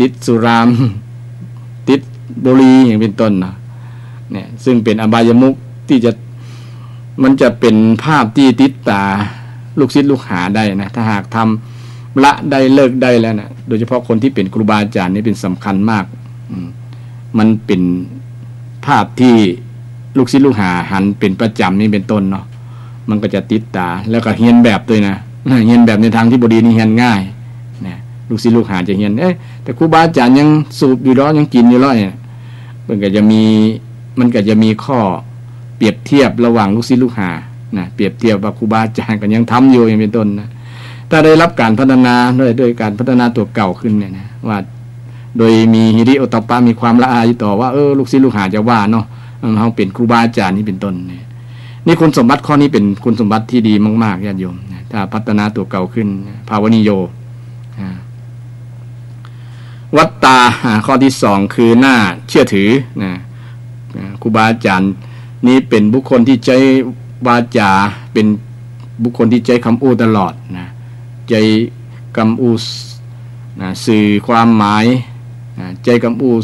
ติดสุรามติดบุหรี่อย่างเป็นต้นนะเนี่ยซึ่งเป็นอบายมุขที่มันจะเป็นภาพที่ติดตาลูกศิษย์ลูกหาได้นะถ้าหากทำละได้เลิกได้แล้วนะโดยเฉพาะคนที่เป็นครูบาอาจารย์นี่เป็นสำคัญมากมันเป็นภาพที่ลูกศิษย์ลูกหาหันเป็นประจำนี่เป็นต้นเนาะมันก็จะติดตาแล้วก็เฮียนแบบด้วยนะเฮียนแบบในทางที่บดีนี่เฮียนง่ายนะลูกศิษย์ลูกหาจะเฮียนแต่ครูบาอาจารย์ยังสูบอยู่แล้วยังกินอยู่แล้วเนี่ยมันก็จะมีข้อเปรียบเทียบระหว่างลูกศิษย์ลูกหานะเปรียบเทียบว่าครูบาอาจารย์ก็ยังทำอยู่อย่างเป็นต้นนะถ้าได้รับการพัฒนาด้วยการพัฒนาตัวเก่าขึ้นเนี่ยนะว่าโดยมีฮิริโอตปะมีความละอายต่อว่าลูกศิษย์ลูกหาจะว่าเนาะเขาเป็นครูบาอาจารย์นี่เป็นต้นนี่คุณสมบัติข้อนี้เป็นคุณสมบัติที่ดีมากๆญาติโยมถ้าพัฒนาตัวเก่าขึ้นภาวนิโยวัตตาข้อที่2คือหน้าเชื่อถือนะครูบาอาจารย์นี้เป็นบุคคลที่ใจวาจาเป็นบุคคลที่ใจคำอู้ตลอดนะใจคำอู้นะสื่อความหมายนะใจคำอู้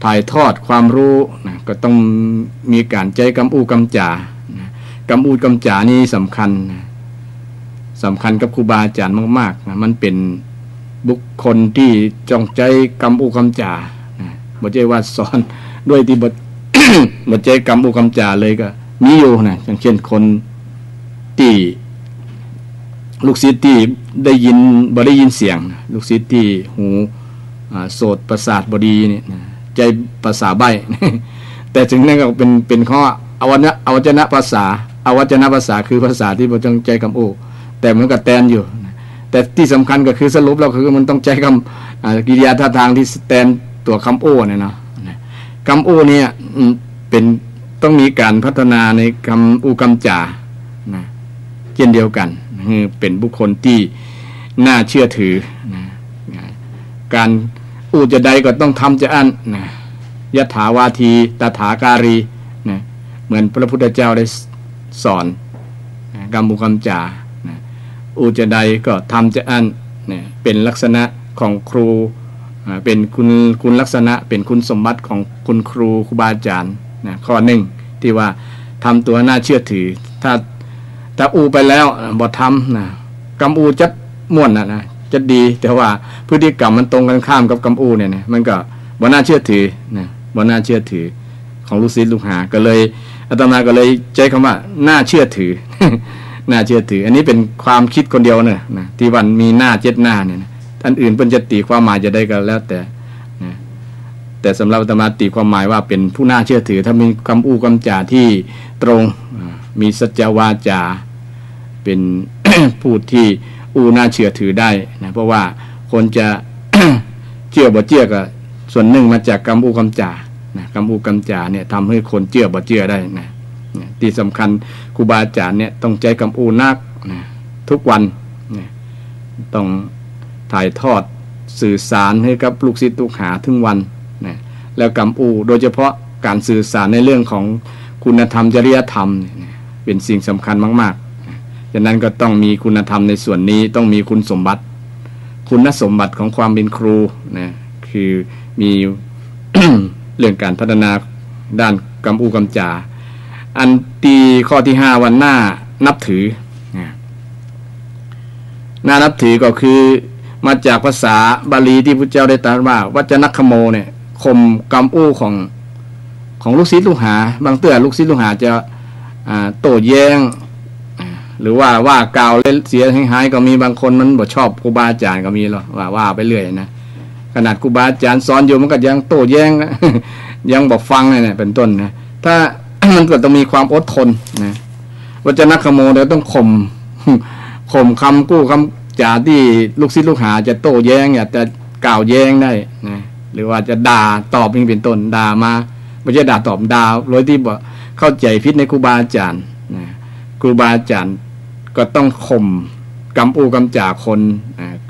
ถ่ายทอดความรู้นะก็ต้องมีการใจคำอู้คำจ่านะคำอู้คำจ่านี่สำคัญกับครูบาอาจารย์มากๆนะมันเป็นบุคคลที่จงใจคำอู้คำจ่านะบ่ใช่ว่าสอนด้วยที่บ่ใจคำอู้คำจ่าเลยก็มีอยู่นะอย่างเช่นคนที่ลูกศิษย์ที่ได้ยินบ่ได้ยินเสียงลูกศิษย์ที่หูโสตประสาทบ่ดีนี่ใจภาษาใบ้ แต่ถึงนั้นก็เป็นข้ออวัจนะภาษาคือภาษาที่บ่ต้องใจคำอู้แต่มันก็แตนอยู่แต่ที่สำคัญก็คือสรุปแล้วคือมันต้องใจคำกิริยาท่าทางที่แตนตัวคำอู้เนี่ยเนาะคำอู้เนี่ยเป็นต้องมีการพัฒนาในคำอู้คำจ่านะเช่นเดียวกันคือเป็นบุคคลที่น่าเชื่อถือนะการอู้จะใดก็ต้องทำจะอันนะยถาวาทีตถาการีนะเหมือนพระพุทธเจ้าได้สอนนะคำอู้คำจ่านะอู้จะใดก็ทำจะอันนะเป็นลักษณะของครูเป็นคุณลักษณะเป็นคุณสมบัติของคุณครูบาอาจารย์นะข้อหนึ่งที่ว่าทำตัวน่าเชื่อถือถ้าอูไปแล้วบ่ทำนะกำอูจะม่วนนะจะดีแต่ว่าพฤติกรรมมันตรงกันข้ามกับกำอูเนี่ยมันก็บ่น่าเชื่อถือนะบ่น่าเชื่อถือของลูกศิษย์ลูกหาก็เลยอาตมาก็เลยใช้คำว่าน่าเชื่อถือ น่าเชื่อถืออันนี้เป็นความคิดคนเดียวเนี่ยนะที่วันมีหน้าเจ็ดหน้าเนี่ยนะอันอื่นเพิ่นจะตีความหมายจะได้ก็แล้วแต่สำหรับอาตมาตีความหมายว่าเป็นผู้น่าเชื่อถือถ้ามีคำอู้คำจ่าที่ตรงมีสัจจวาจาเป็น ผู้ที่อู้น่าเชื่อถือได้นะเพราะว่าคนจะ เชื่อบ่เชื่อก็ส่วนหนึ่งมาจากคำอู้คำจ่านะคำอู้คำจ่าเนี่ยทำให้คนเชื่อบ่เชื่อได้นะที่สำคัญครูบาอาจารย์เนี่ยต้องใจคำอู้นักนะทุกวันนะต้องถ่ายทอดสื่อสารให้กับลูกศิษย์ลูกหาถึงวันนะแล้วกำอูโดยเฉพาะการสื่อสารในเรื่องของคุณธรรมจริยธรรมนะเป็นสิ่งสำคัญมากๆนะฉะนั้นก็ต้องมีคุณธรรมในส่วนนี้ต้องมีคุณสมบัติของความเป็นครูนะคือมี เรื่องการพัฒนาด้านกำอูกำจาอันที่ข้อที่5วันหน้านับถือน่านับถือก็คือมาจากภาษาบาลีที่พระเจ้าได้ตรัสว่าวัจนคโมเนี่ยข่มกำอู้ของลูกศิษย์ลูกหาบางเตื้อลูกศิษย์ลูกหาจะโต้แย้งหรือว่ากล่าวเสียหายก็มีบางคนมันบ่ชอบครูบาอาจารย์ก็มีหรอว่าไปเรื่อยนะขนาดครูบาอาจารย์สอนอยู่มันก็ยังโต้แย้ง ยังบอกฟังเนี่ยเป็นต้นนะถ้า มันก็ต้องมีความอดทนนะวัจนคโมเนี่ยต้องข่มคำกู้คำจ่าที่ลูกศิษย์ลูกหาจะโต้แย้งอยากจะกล่าวแย้งได้นะหรือว่าจะด่าตอบเป็นต้นด่ามาไม่ใช่ด่าตอบด่าโดยที่บอกเข้าใจผิดในครูบาอาจารย์นะครูบาอาจารย์ก็ต้องข่มคำอู้คำจ่าคน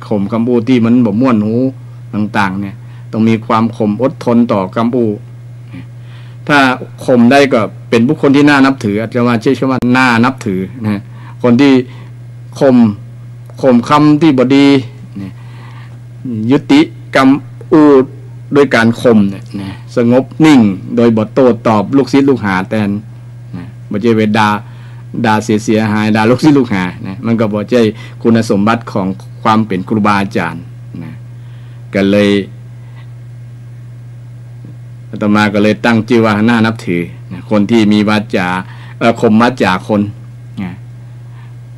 ข่มคำอู้ที่มันบ่ม่วนหูต่างๆเนี่ยต้องมีความข่มอดทนต่อคำอู้ถ้าข่มได้ก็เป็นบุคคลที่น่านับถืออาจจะว่าใช้คำว่าน่านับถือนะคนที่ข่มคำที่บดียุติกรรม อู้โดยการข่มเนี่ยนะสงบนิ่งโดยบ่โต้ตอบลูกศิษย์ลูกหาแทนนะบ่ใช่เวด่าเสียหายด่าลูกศิษย์ลูกหานะมันก็บ่ใช่คุณสมบัติของความเป็นครูบาอาจารย์นะก็เลยอาตมาก็เลยตั้งชื่อว่าน่านับถือนะคนที่มีวาจาข่มวาจาคนนะ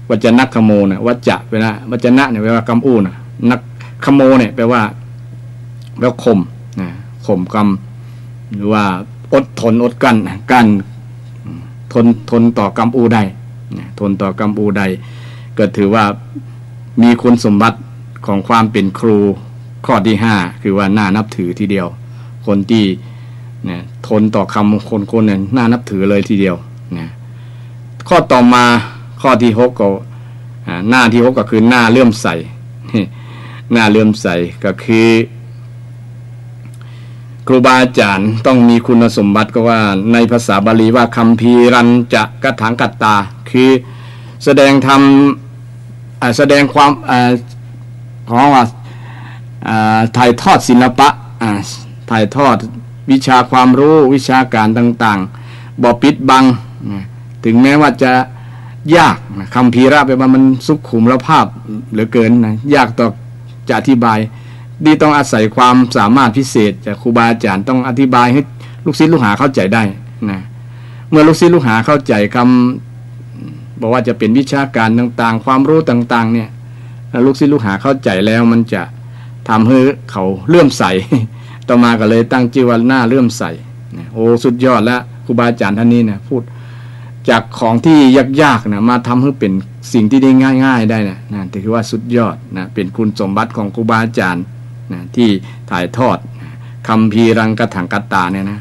วัจนักขโมนะวัจจะแปลว่าวัจนะเนี่ยแปลว่ากำอู้นะนักขโมเนี่ยแปลว่าข่มนะข่มกำหรือว่าอดทนอดกั้นทนต่อกรรมอูได้ทนต่อกรรมอูได้ก็ถือว่ามีคุณสมบัติของความเป็นครูข้อที่5คือว่าน่านับถือทีเดียวคนที่เนี่ยทนต่อคำคนเนี่ยน่านับถือเลยทีเดียวนะข้อต่อมาข้อที่6ก็หน้าที่6ก็คือหน้าเลื่อมใสหน้าเลื่อมใสก็คือครูบาอาจารย์ต้องมีคุณสมบัติก็ว่าในภาษาบาลีว่าคัมภีรัญจะกถังกัตตาคือแสดงธรรมแสดงความของว่าถ่ายทอดศิลปะถ่ายทอดวิชาความรู้วิชาการต่างๆบ่ปิดบังถึงแม้ว่าจะยากคัมภีระแปลว่ามันสุขุมละภาพเหลือเกินนะยากต่อจะอธิบายดีต้องอาศัยความสามารถพิเศษจากครูบาอาจารย์ต้องอธิบายให้ลูกศิษย์ลูกหาเข้าใจได้นะเมื่อลูกศิษย์ลูกหาเข้าใจคำบอกว่าจะเป็นวิชาการต่างๆความรู้ต่างๆเนี่ยลูกศิษย์ลูกหาเข้าใจแล้วมันจะทำให้เขาเลื่อมใสต่อมาก็เลยตั้งชื่อว่าหน้าเลื่อมใสโอ้สุดยอดแล้วครูบาอาจารย์ท่านนี้นะพูดจากของที่ยากๆนะมาทำให้เป็นสิ่งที่ได้ง่ายๆได้นะถือว่าสุดยอดนะเป็นคุณสมบัติของครูบาอาจารย์นะที่ถ่ายทอดคัมภีรังกถังกัตตาเนี่ยนะ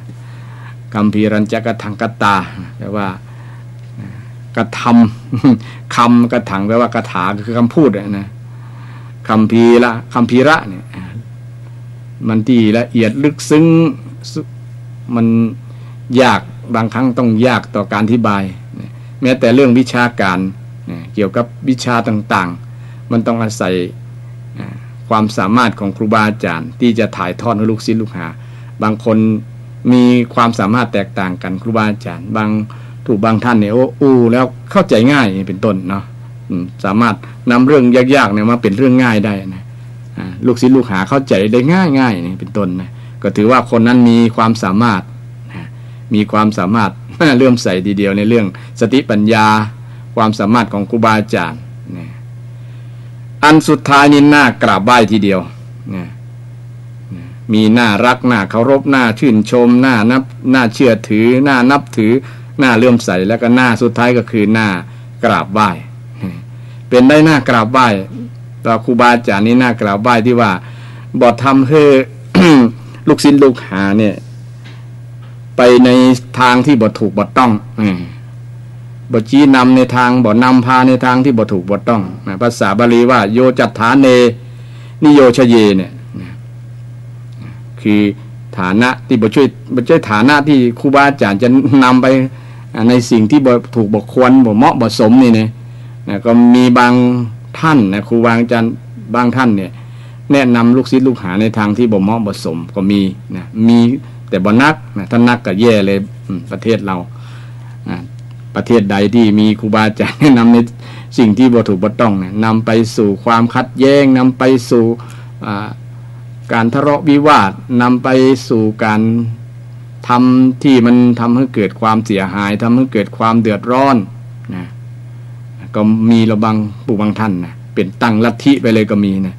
คัมภีรัญจะกถังกัตตาแปลว่ากระทำคำกระถังแปลว่ากระถาคือคำพูดนะคัมภีระเนี่ยมันที่ละเอียดลึกซึ้งมันยากบางครั้งต้องยากต่อการอธิบายแม้แต่เรื่องวิชาการเกี่ยวกับวิชาต่างๆมันต้องอาศัยความสามารถของครูบาอาจารย์ที่จะถ่ายทอดให้ลูกศิษย์ลูกหาบางคนมีความสามารถแตกต่างกันครูบาอาจารย์บางท่านเนี่ยแล้วเข้าใจง่ายเป็นต้นเนาะสามารถนำเรื่องยากๆเนี่ยมาเป็นเรื่องง่ายได้นะลูกศิษย์ลูกหาเข้าใจได้ง่ายๆนี่เป็นต้นนะก็ถือว่าคนนั้นมีความสามารถมีความสามารถเลื่อมใสทีเดียวในเรื่องสติปัญญาความสามารถของครูบาอาจารย์อันสุดท้ายนี่น่ากราบไหว้ทีเดียวมีน่ารักน่าเคารพน่าชื่นชมน่าเชื่อถือน่านับถือน่าเลื่อมใสแล้วก็น่าสุดท้ายก็คือน่ากราบไหว้เป็นได้น่ากราบไหว้ต่อครูบาอาจารย์นี่น่ากราบไหว้ที่ว่าบ่ทำให้ ลูกศิษย์ลูกหาเนี่ยไปในทางที่บ่ถูกบ่ต้องบ่ชี้นำในทางบ่นำพาในทางที่บ่ถูกบ่ต้องภาษาบาลีว่าโยจัตถาเนนิโยชเยเนี่ยคือฐานะที่บ่ช่วยฐานะที่ครูบาอาจารย์จะนำไปในสิ่งที่บ่ถูกบ่ควรบ่เหมาะบ่สมนี่นะก็มีบางท่านนะครูบาอาจารย์บางท่านเนี่ยแนะนำลูกศิษย์ลูกหาในทางที่บ่เหมาะบ่สมก็มีนะมีแต่บ่นักนะถ้านักก็แย่เลยประเทศเราประเทศใดที่มีครูบาอาจารย์แนะนำในสิ่งที่บ่ถูกบ่ต้องเนี่ยนำไปสู่ความขัดแย้งนำไปสู่การทะเลาะวิวาทนำไปสู่การทำที่มันทำให้เกิดความเสียหายทำให้เกิดความเดือดร้อนนะก็มีระบางท่านนะเป็นตั้งลัทธิไปเลยก็มีนะ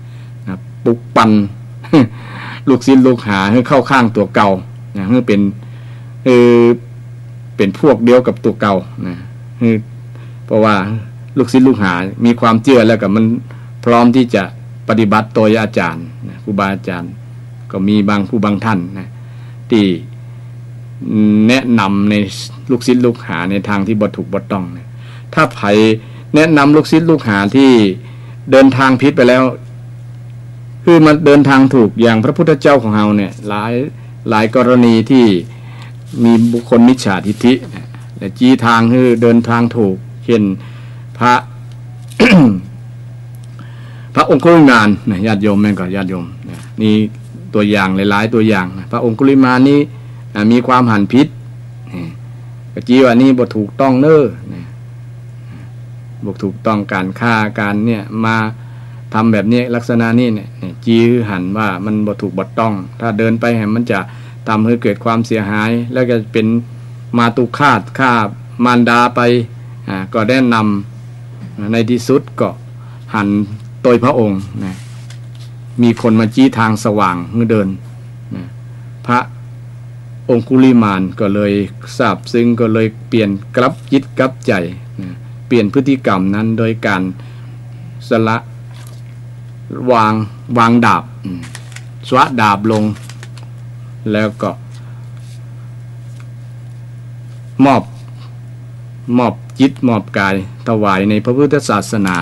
ปลุกปั่น ลูกศิษย์ลูกหาให้เข้าข้างตัวเก่านะให้เป็นพวกเดียวกับตัวเก่านะเพราะว่าลูกศิษย์ลูกหามีความเชื่อแล้วกับมันพร้อมที่จะปฏิบัติโดยอาจารย์ครูบาอาจารย์ก็มีบางท่านนะที่แนะนำในลูกศิษย์ลูกหาในทางที่บ่ถูกบ่ต้องนะถ้าไผแนะนำลูกศิษย์ลูกหาที่เดินทางผิดไปแล้วคือมาเดินทางถูกอย่างพระพุทธเจ้าของเราเนี่ยหลายกรณีที่มีบุคคลมิจฉาทิฏฐิและจี้ทางคือเดินทางถูกเช่นพระ พระองค์คุลิมานญาติโยมแม่นก็ญาติโยมนี่ ตัวอย่างหลายๆตัวอย่างนะพระองคุลิมานนี้มีความหันผิดก็จีว่านี่บ่ถูกต้องเน้อบ่ถูกต้องการฆ่าการเนี่ยมาทำแบบนี้ลักษณะนี้เนี่ยจีหันว่ามันบ่ถูกบ่ต้องถ้าเดินไปแหมมันจะทำให้เกิดความเสียหายแล้วก็เป็นมาตุฆาตฆ่ามารดาไปก็ได้นำในที่สุดก็หันโดยพระองค์นะมีคนมาจี้ทางสว่างเมื่อเดินนะพระองคุลิมานก็เลยทราบซึ้งก็เลยเปลี่ยนกลับจิตกลับใจนะเปลี่ยนพฤติกรรมนั้นโดยการสละวางดาบสวะดาบลงแล้วก็มอบจิตมอบกายถวายในพระพุทธศาสนา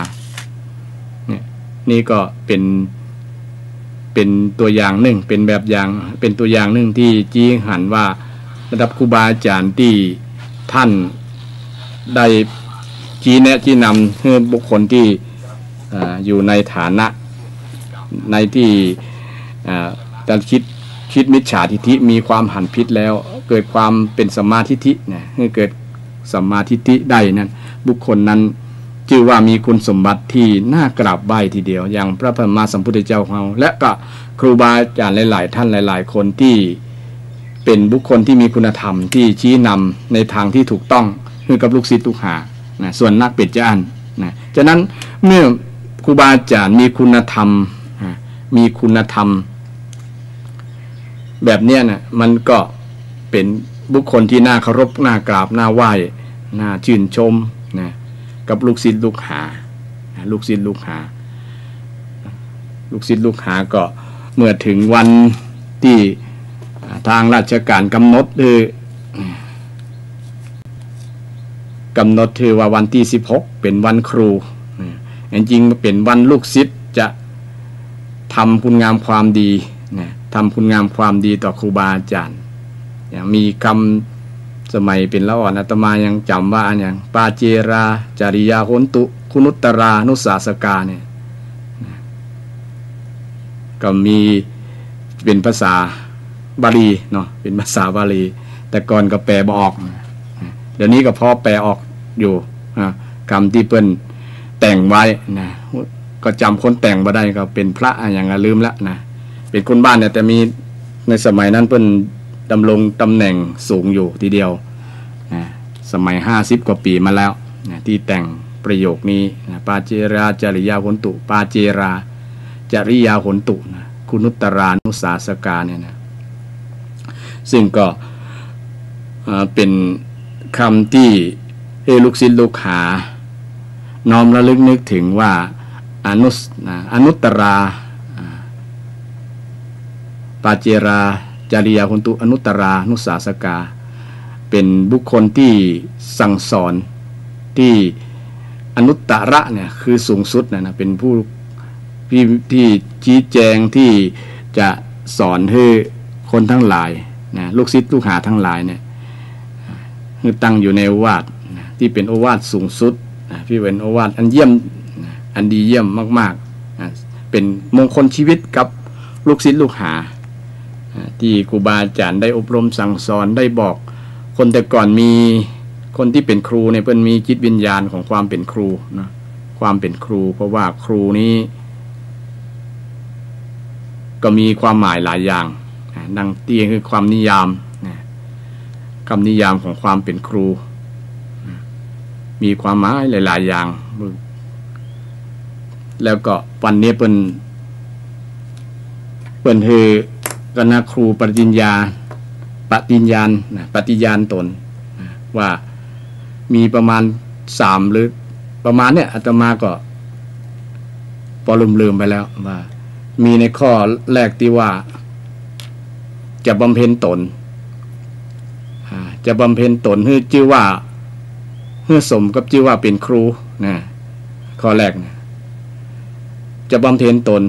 เนี่ยนี่ก็เป็นตัวอย่างหนึ่งเป็นแบบอย่างเป็นตัวอย่างหนึ่งที่จี้หันว่าระดับครูบาอาจารย์ที่ท่านได้ชี้แนะชี้นำให้บุคคลที่อยู่ในฐานะในที่การคิดมิจฉาทิฐิมีความหันผิดแล้วเกิดความเป็นสัมมาทิฏฐิเนี่ยให้เกิดสัมมาทิฏฐิได้นั้นบุคคลนั้นชื่อว่ามีคุณสมบัติที่น่ากราบไหว้ทีเดียวอย่างพระสัมมาสัมพุทธเจ้าของเราและก็ครูบาอาจารย์หลายๆท่านหลายๆคนที่เป็นบุคคลที่มีคุณธรรมที่ชี้นำในทางที่ถูกต้องคือกับลูกศิษย์ลูกหานะส่วนนักเป็ดจะอันนะฉะนั้นเมื่อครูบาอาจารย์มีคุณธรรมแบบเนี้ยนะมันก็เป็นบุคคลที่น่าเคารพน่ากราบน่าไหว้น่าชื่นชมนะกับลูกศิษย์ลูกหาลูกศิษย์ลูกหาก็เมื่อถึงวันที่ทางราชการกำหนดคือว่าวันที่16เป็นวันครูจริงๆเป็นวันลูกศิษย์จะทำคุณงามความดีทำคุณงามความดีต่อครูบาอาจารย์อย่างมีคำสมัยเป็นละอ่อนอาตมายังจำว่าอันอย่างปาเจราจริยาโหนตุคุนุตตรานุสาสกาเนี่ยก็มีเป็นภาษาบาลีเนาะเป็นภาษาบาลีแต่ก่อนก็แปลบ่ออกเดี๋ยวนี้ก็พอแปลออกอยู่คำที่เปิ้นแต่งไว้นะก็จำคนแต่งบ่ได้ก็เป็นพระอย่างลืมละนะเป็นคนบ้านเนี่ยแต่มีในสมัยนั้นเปิ้นดำรงตำแหน่งสูงอยู่ทีเดียวนะสมัย50 กว่าปีมาแล้วนะที่แต่งประโยคนี้นะปาเจราจริยาโหนตุปาเจราจริยาโหนตุนะคุนุตตรานุสาสกาเนี่ยนะซึ่งก็เป็นคำที่ลูกศิษย์ลูกหาน้อมระลึกนึกถึงว่าอนุตตราปาเจราจริยาโหนตุอนุตตรานุสาสกาเป็นบุคคลที่สั่งสอนที่อนุตตระเนี่ยคือสูงสุดนะเป็นผู้ที่ชี้แจงที่จะสอนให้คนทั้งหลายนะลูกศิษย์ลูกหาทั้งหลายเนี่ยคือตั้งอยู่ในโอวาทนะที่เป็นโอวาทสูงสุดนะที่เป็นโอวาทอันเยี่ยมนะอันดีเยี่ยมมากๆนะเป็นมงคลชีวิตกับลูกศิษย์ลูกหาที่ครูบาอาจารย์ได้อบรมสั่งสอนได้บอกคนแต่ก่อนมีคนที่เป็นครูเนี่ยเพิ่นมีจิตวิญญาณของความเป็นครูนะความเป็นครูเพราะว่าครูนี้ก็มีความหมายหลายอย่างดังที่คือความนิยามคำนิยามของความเป็นครูมีความหมายหลายๆอย่างแล้วก็วันนี้เปิ้นคือคณะครูปฏิญญาณตนว่ามีประมาณ3หรือประมาณเนี่ยอาตมาก็พอลืมไปแล้วว่ามีในข้อแรกที่ว่าจะบำเพ็ญตนให้ชื่อว่าให้สมกับชื่อว่าเป็นครูนะข้อแรกนะจะบำเพ็ญตน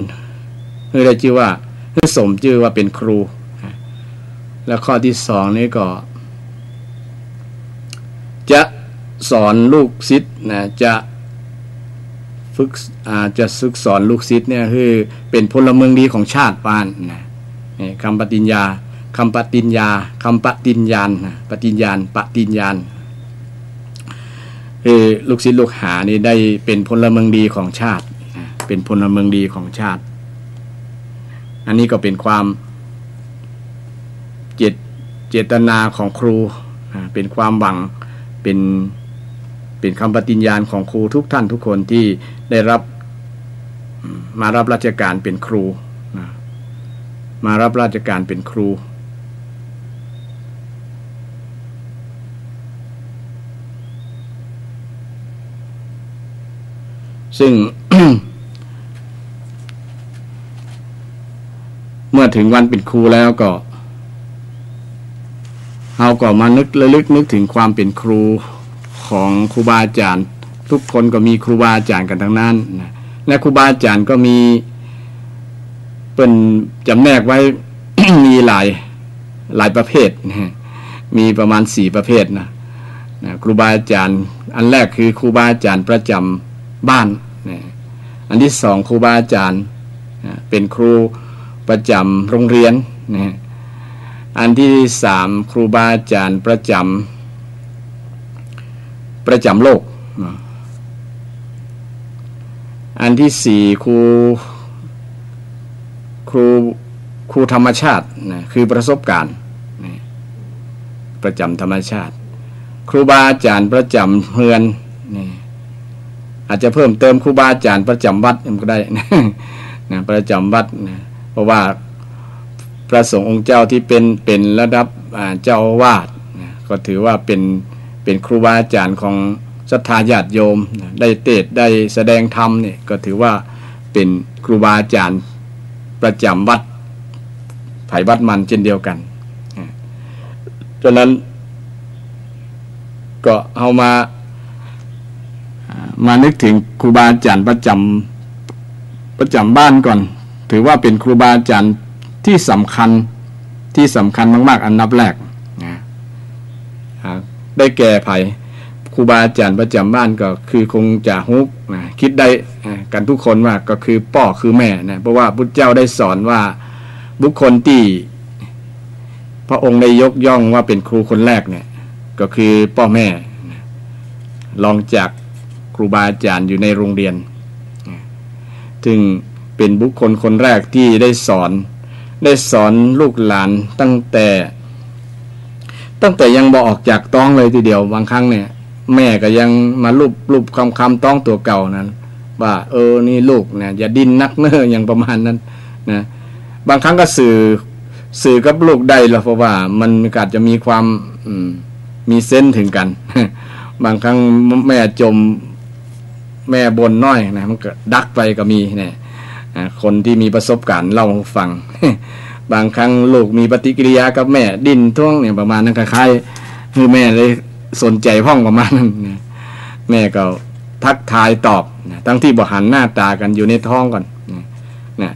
ให้ได้ชื่อว่าให้สมชื่อว่าเป็นครูแล้วข้อที่2นี่ก็จะสอนลูกศิษย์นะจะฝึกสอนลูกศิษย์เนี่ยคือเป็นพลเมืองดีของชาติบ้านนะ คำปฏิญญาคำปฏิญญาคำปฏิญญาณปฏิญญาณปฏิญญาณลูกศิษย์ลูกหานี่ได้เป็นพลเมืองดีของชาติเป็นพลเมืองดีของชาติอันนี้ก็เป็นความเจตนาของครูเป็นความหวังเป็นคำปฏิญญาณของครูทุกท่านทุกคนที่ได้มารับราชการเป็นครูมารับราชการเป็นครูซึ่ง เมื่อถึงวันเป็นครูแล้วก็เราก็มาระลึกนึกถึงความเป็นครูของครูบาอาจารย์ทุกคนก็มีครูบาอาจารย์กันทั้งนั้นนะและครูบาอาจารย์ก็มีเป็นจำแนกไว้ มีหลายประเภทนะมีประมาณ4ประเภทนะครูบาอาจารย์อันแรกคือครูบาอาจารย์ประจำบ้านนะอันที่2ครูบาอาจารย์เป็นครูประจำโรงเรียนนะอันที่3ครูบาอาจารย์ประจำโลกอันที่4ครูธรรมชาตินะคือประสบการณ์นะประจำธรรมชาติครูบาอาจารย์ประจำเฮือนนะอาจจะเพิ่มเติมครูบาอาจารย์ประจำวัดก็ได้นะประจำวัดนะเพราะว่าพระสงฆ์องค์เจ้าที่เป็นระดับเจ้าอาวาสนะก็ถือว่าเป็นครูบาอาจารย์ของศรัทธาญาติโยมนะได้เทศน์ได้แสดงธรรมเนี่ยก็ถือว่าเป็นครูบาอาจารย์ประจำวัดไผ่วัดมันเช่นเดียวกันฉะนั้นก็เอามานึกถึงครูบาอาจารย์ประจำบ้านก่อนถือว่าเป็นครูบาอาจารย์ที่สำคัญมากๆอันดับแรกนะได้แก่ไผ่ครูบาอาจารย์ประจำบ้านก็คือคงจะฮุกนะคิดได้กันทุกคนว่าก็คือพ่อคือแม่นะเพราะว่าพุทธเจ้าได้สอนว่าบุคคลที่พระองค์ได้ยกย่องว่าเป็นครูคนแรกเนี่ยก็คือพ่อแม่นะรองจากครูบาอาจารย์อยู่ในโรงเรียนซึ่งเป็นบุคคลคนแรกที่ได้สอนลูกหลานตั้งแต่ยังบ่ออกจากท้องเลยทีเดียวบางครั้งเนี่ยแม่ก็ยังมาลูบคำท้องตัวเก่านั้นว่านี่ลูกเนี่ยอย่าดิ้นนักเน้ออย่างประมาณนั้นนะบางครั้งก็สื่อกับลูกได้แล้วเพราะว่ามันอาจจะมีความมีเซนส์ถึงกัน บางครั้งแม่จมแม่บ่นน้อยนะมันก็ดักไปก็มีเนี่ยคนที่มีประสบการณ์เล่าให้ฟัง บางครั้งลูกมีปฏิกิริยากับแม่ดิ้นท่วงเนี่ยประมาณนั้นคล้ายๆคือแม่เลยสนใจพ้องประมาณนั้นนะแม่ก็ทักทายตอบนะทั้งที่บ่หันหน้าตากันอยู่ในท้องก่อนนะ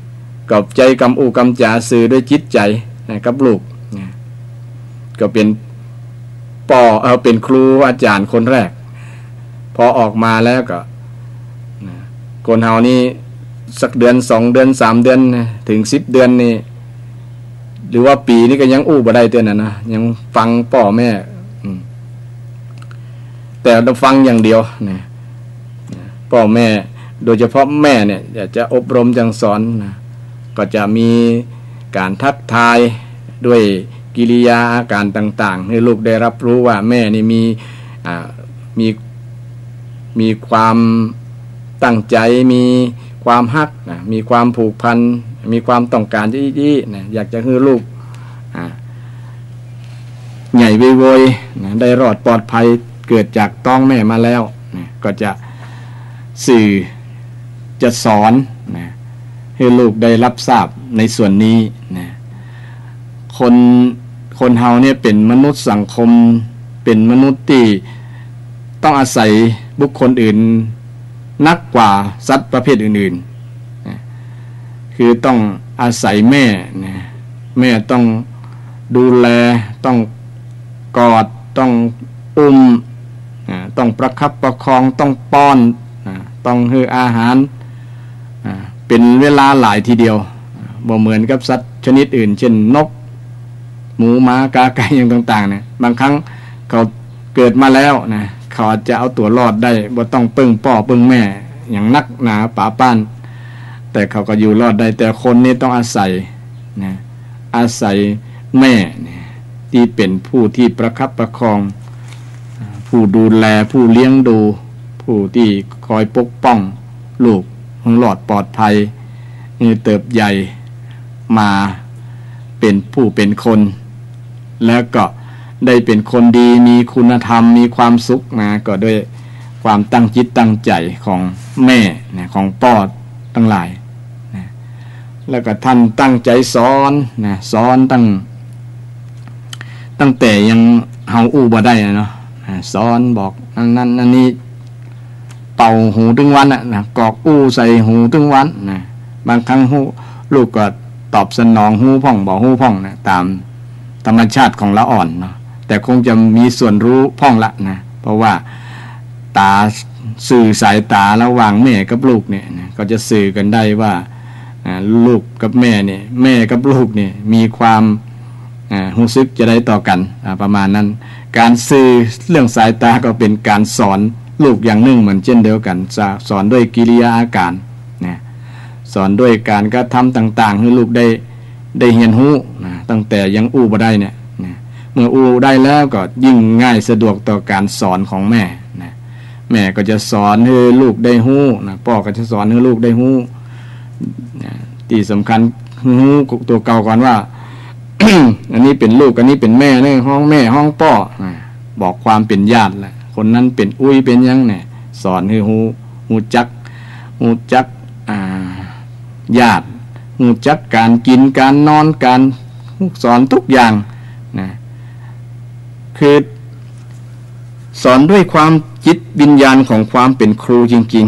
กอบใจกำอูกำจาสื่อด้วยจิตใจนะกับลูกนะก็เป็นเป็นครูอาจารย์คนแรกพอออกมาแล้วก็นะคนเฮานี่สักเดือน2 เดือน3 เดือนนะถึง10 เดือนนี่หรือว่าปีนี้ก็ยังอู้บ่ได้เตือนนะยังฟังพ่อแม่แต่เราฟังอย่างเดียวนะพ่อแม่โดยเฉพาะแม่เนี่ยอยากจะอบรมจังสอนนะก็จะมีการทักทายด้วยกิริยาอาการต่างๆให้ลูกได้รับรู้ว่าแม่นี่มีความตั้งใจมีความฮักนะมีความผูกพันมีความต้องการที่นะอยากจะให้ลูกใหญ่โวยๆนะได้รอดปลอดภัยเกิดจากท้องแม่มาแล้วนะก็จะสื่อจะสอนนะให้ลูกได้รับทราบในส่วนนี้นะคนเฮาเนี่ยเป็นมนุษย์สังคมเป็นมนุษย์ที่ต้องอาศัยบุคคลอื่นนักกว่าสัตว์ประเภทอื่นๆนะคือต้องอาศัยแม่นะแม่ต้องดูแลต้องกอดต้องอุ้มต้องประคับประคองต้องป้อนต้องให้อาหารเป็นเวลาหลายทีเดียว บ่เหมือนกับสัตว์ชนิดอื่นเช่นนกหมูม้ากาไก่อย่างต่างๆเนี่ยบางครั้งเขาเกิดมาแล้วนะเขาอาจจะเอาตัวรอดได้บ่ต้องปึ้งพ่อปึ้งแม่อย่างนักหนาป่าป้านแต่เขาก็อยู่รอดได้แต่คนนี่ต้องอาศัยนะอาศัยแม่เนี่ยที่เป็นผู้ที่ประคับประคองผู้ดูแลผู้เลี้ยงดูผู้ที่คอยปกป้องลูกให้รอดปลอดภัยเติบใหญ่มาเป็นผู้เป็นคนแล้วก็ได้เป็นคนดีมีคุณธรรมมีความสุขนะก็ด้วยความตั้งจิตตั้งใจของแม่นะของพ่อทั้งหลายนะแล้วก็ท่านตั้งใจสอนนะสอนตั้งแต่ยังเฮาอู้บ่ได้เนาะสอนบอกนั่นอันนี้เป่าหูถึงวันนะกอกอู้ใส่หูถึงวันนะบางครั้งลูกก็ตอบสนองหูพ่องบอกหูพ่องนะตามธรรมชาติของละอ่อนเนาะแต่คงจะมีส่วนรู้พ่องละนะเพราะว่าตาสื่อสายตาระหว่างแม่กับลูกเนี่ยนะก็จะสื่อกันได้ว่าลูกกับแม่เนี่ยแม่กับลูกเนี่ยมีความรู้สึกจะได้ต่อกันประมาณนั้นการสื่อเรื่องสายตาก็เป็นการสอนลูกอย่างหนึ่งเหมือนเช่นเดียวกันสอนด้วยกิริยาอาการนะสอนด้วยการกระทำต่างๆให้ลูกได้เรียนรู้นะตั้งแต่ยังอู้บ่ได้เนี่ยนะเมื่ออู้ได้แล้วก็ยิ่งง่ายสะดวกต่อการสอนของแม่นะแม่ก็จะสอนให้ลูกได้รู้นะพ่อก็จะสอนให้ลูกได้รู้นะที่สำคัญรู้ตัวเก่าก่อนว่า อันนี้เป็นลูกอันนี้เป็นแม่เนี่ยห้องแม่ห้องพ่อบอกความเป็นญาติแหละคนนั้นเป็นอุ้ยเป็นยังเนี่ยสอนให้หูจักญาติหูจักการกินการนอนการสอนทุกอย่างนะคือสอนด้วยความจิตวิญญาณของความเป็นครูจริง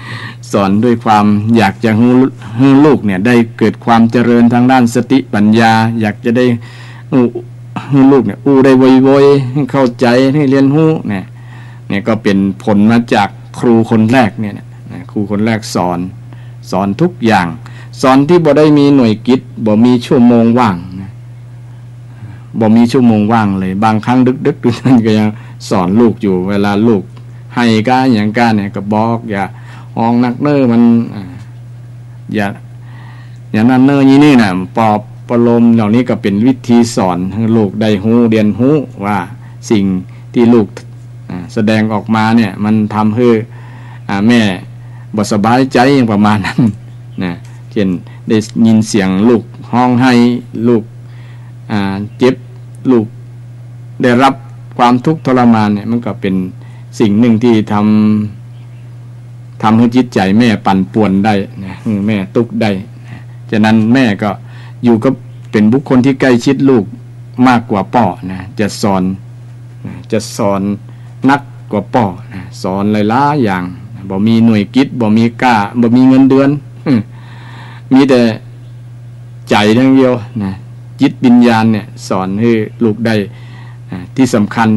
ๆ สอนด้วยความอยากจะให้ลูกเนี่ยได้เกิดความเจริญทางด้านสติปัญญาอยากจะได้ให้ลูกเนี่ยได้ไวๆให้เข้าใจให้เรียนรู้เนี่ยก็เป็นผลมาจากครูคนแรกเนี่ยนะครูคนแรกสอนทุกอย่างสอนที่บ่ได้มีหน่วยกิจบ่มีชั่วโมงว่างนะบ่มีชั่วโมงว่างเลยบางครั้งดึกๆนั่นก็ยังสอนลูกอยู่เวลาลูกให้ก้าอย่างก้าเนี่ยก็บอกอย่าห้องนักเน้อมันอย่านั่นเน้อนี่น่ะปอบประโลมเหล่านี้ก็เป็นวิธีสอนให้ลูกได้รู้เรียนรู้ว่าสิ่งที่ลูกแสดงออกมาเนี่ยมันทำให้แม่บ่สบายใจอย่างประมาณนั้นนะเช่นได้ยินเสียงลูกห้องให้ลูกเจ็บลูกได้รับความทุกข์ทรมานเนี่ยมันก็เป็นสิ่งหนึ่งที่ทำให้จิตใจแม่ปั่นป่วนได้นะแม่ทุกข์ได้นะฉะนั้นแม่ก็อยู่กับเป็นบุคคลที่ใกล้ชิดลูกมากกว่าพ่อนะจะสอนนักกว่าพ่อนะสอนหลายๆอย่างบ่มีหน่วยกิจบ่มีบ่มีเงินเดือนมีแต่ใจทั้งเดียวนะจิตวิญญาณเนี่ยสอนให้ลูกได้ที่สำคัญ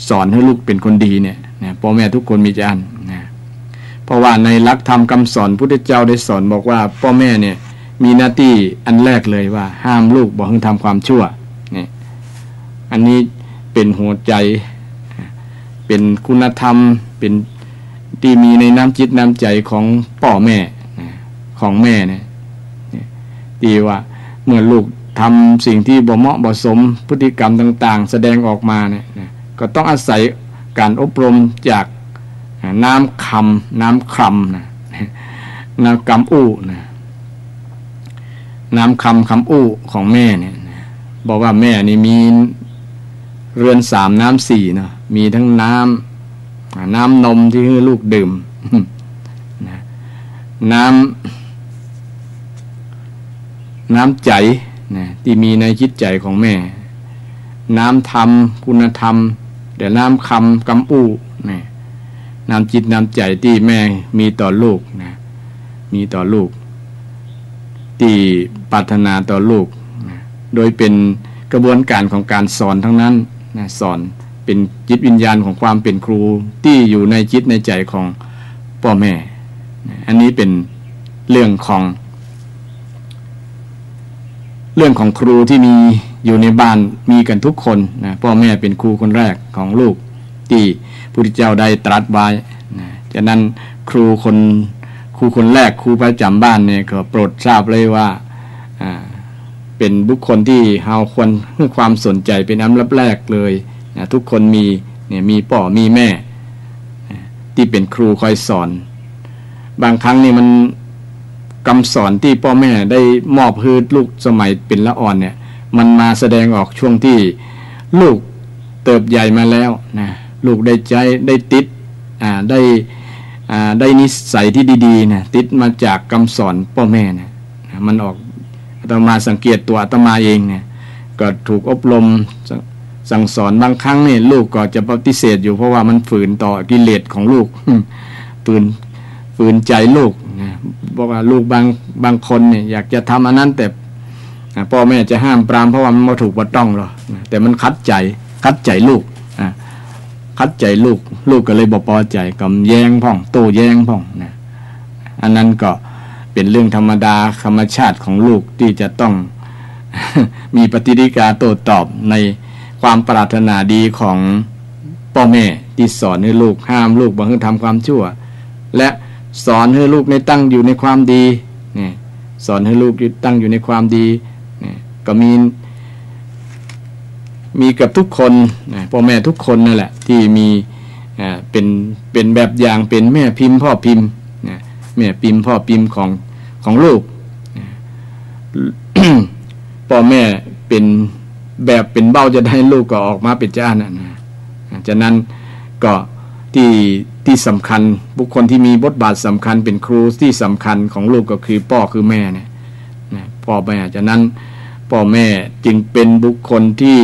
สอนให้ลูกเป็นคนดีเนี่ยพ่อแม่ทุกคนมีใจอันนะเพราะว่าในหลักธรรมคำสอนพุทธเจ้าได้สอนบอกว่าพ่อแม่เนี่ยมีหน้าที่อันแรกเลยว่าห้ามลูกบ่ให้ทำความชั่วเนี่ยอันนี้เป็นหัวใจเป็นคุณธรรมเป็นที่มีในน้ำจิตน้ำใจของพ่อแม่ของแม่เนี่ยที่ว่าเมื่อลูกทำสิ่งที่บ่เหมาะบ่สมพฤติกรรมต่างๆแสดงออกมาเนี่ยก็ต้องอาศัยการอบรมจากน้ำคำนะน้ำกำอู้นะน้ำคำอู้ของแม่เนี่ยบอกว่าแม่นี่มีเรือน3น้ำ4เนาะมีทั้งน้ำนมที่ให้ลูกดื่มน้ำใจนะที่มีในจิตใจของแม่น้ำธรรมคุณธรรมเดี๋ยวน้ำคำกำอู้นะน้ำจิตน้ำใจที่แม่มีต่อลูกนะมีต่อลูกที่ปรารถนาต่อลูกนะโดยเป็นกระบวนการของการสอนทั้งนั้นนะสอนเป็นจิตวิญญาณของความเป็นครูที่อยู่ในจิตในใจของพ่อแม่นะอันนี้เป็นเรื่องของ เรื่องของครูที่มีอยู่ในบ้านมีกันทุกคนนะพ่อแม่เป็นครูคนแรกของลูกที่พระพุทธเจ้าได้ตรัสไว้นะฉะนั้นครูคนแรกครูประจำบ้านเนี่ยก็โปรดทราบเลยว่าเป็นบุคคลที่เราควรให้ความสนใจเป็นอันดับแรกเลยนะทุกคนมีพ่อมีแม่ที่เป็นครูคอยสอนบางครั้งนี่มันคำสอนที่พ่อแม่ได้มอบให้ลูกสมัยเป็นละอ่อนเนี่ยมันมาแสดงออกช่วงที่ลูกเติบใหญ่มาแล้วนะลูกได้ใจได้ติดได้นิสัยที่ดีๆนะติดมาจากคำสอนพ่อแม่นะมันออกอาตมาสังเกตตัวอาตมาเองเนี่ยก็ถูกอบรมสั่งสอนบางครั้งเนี่ยลูกก็จะปฏิเสธอยู่เพราะว่ามันฝืนต่อกิเลสของลูกฝืนใจลูกนะบอกว่าลูกบางคนเนี่ยอยากจะทำอันนั้นแต่พ่อแม่จะห้ามปรามเพราะว่ามันไม่ถูกบ่ต้องหรอกแต่มันคัดใจลูกคัดใจลูกก็เลยบ่พอใจกับแย้งพ่องโต้แย้งพ่องนะอันนั้นก็เป็นเรื่องธรรมดาธรรมชาติของลูกที่จะต้อง มีปฏิกิริยาโต้ตอบในความปรารถนาดีของพ่อแม่ที่สอนให้ลูกห้ามลูกบ่ให้ทำความชั่วและสอนให้ลูกในตั้งอยู่ในความดีนี่สอนให้ลูกตั้งอยู่ในความดีนี่ก็มีกับทุกคนพ่อแม่ทุกคนนั่นแหละที่มีเป็นแบบอย่างเป็นแม่พิมพ์พ่อพิมพ์แม่พิมพ์พ่อพิมพ์ของลูก พ่อแม่เป็นแบบเป็นเบ้าจะได้ลูกก็ออกมาเป็นเจ้านะฉะนั้นก็ที่สำคัญบุคคลที่มีบทบาทสำคัญเป็นครูที่สำคัญของลูกก็คือพ่อคือแม่เนี่ยพ่อแม่ฉะนั้นพ่อแม่จึงเป็นบุคคลที่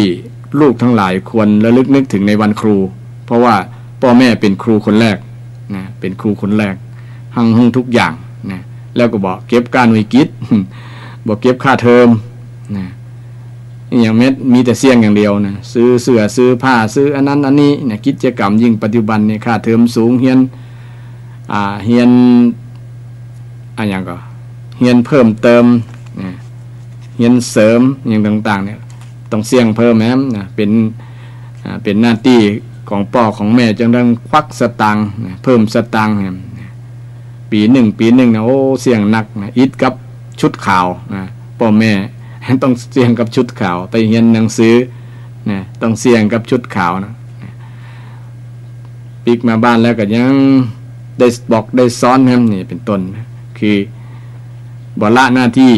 ลูกทั้งหลายควรระลึกนึกถึงในวันครูเพราะว่าพ่อแม่เป็นครูคนแรกนะเป็นครูคนแรกหั่งทุกอย่างนะแล้วก็บอกเก็บการหน่วยกิจ บอกเก็บค่าเทอมนะอย่างเม็ดมีแต่เสี่ยงอย่างเดียวนะซื้อเสื้อซื้อผ้าซื้ออันนั้นอันนี้เนี่ยกิจกรรมยิ่งปัจจุบันเนี่ยค่าเทอมสูงเฮียนอย่างก็เฮียนเพิ่มเติมนะเฮียนเสริมอย่างต่างๆเนี่ยต้องเสี่ยงเพิ่มแม้นะเป็นหน้าที่ของพ่อของแม่จึงต้องควักสตางค์เพิ่มสตางค์ปีหนึ่งนะโอ้เสี่ยงหนักนะอิดกับชุดขาวนะพ่อแม่ต้องเสี่ยงกับชุดขาวไปเรียนหนังสือนะต้องเสี่ยงกับชุดขาวนะปิกมาบ้านแล้วก็ยังได้บอกได้ซ้อนครับนี่เป็นต้นนะคือบละหน้าที่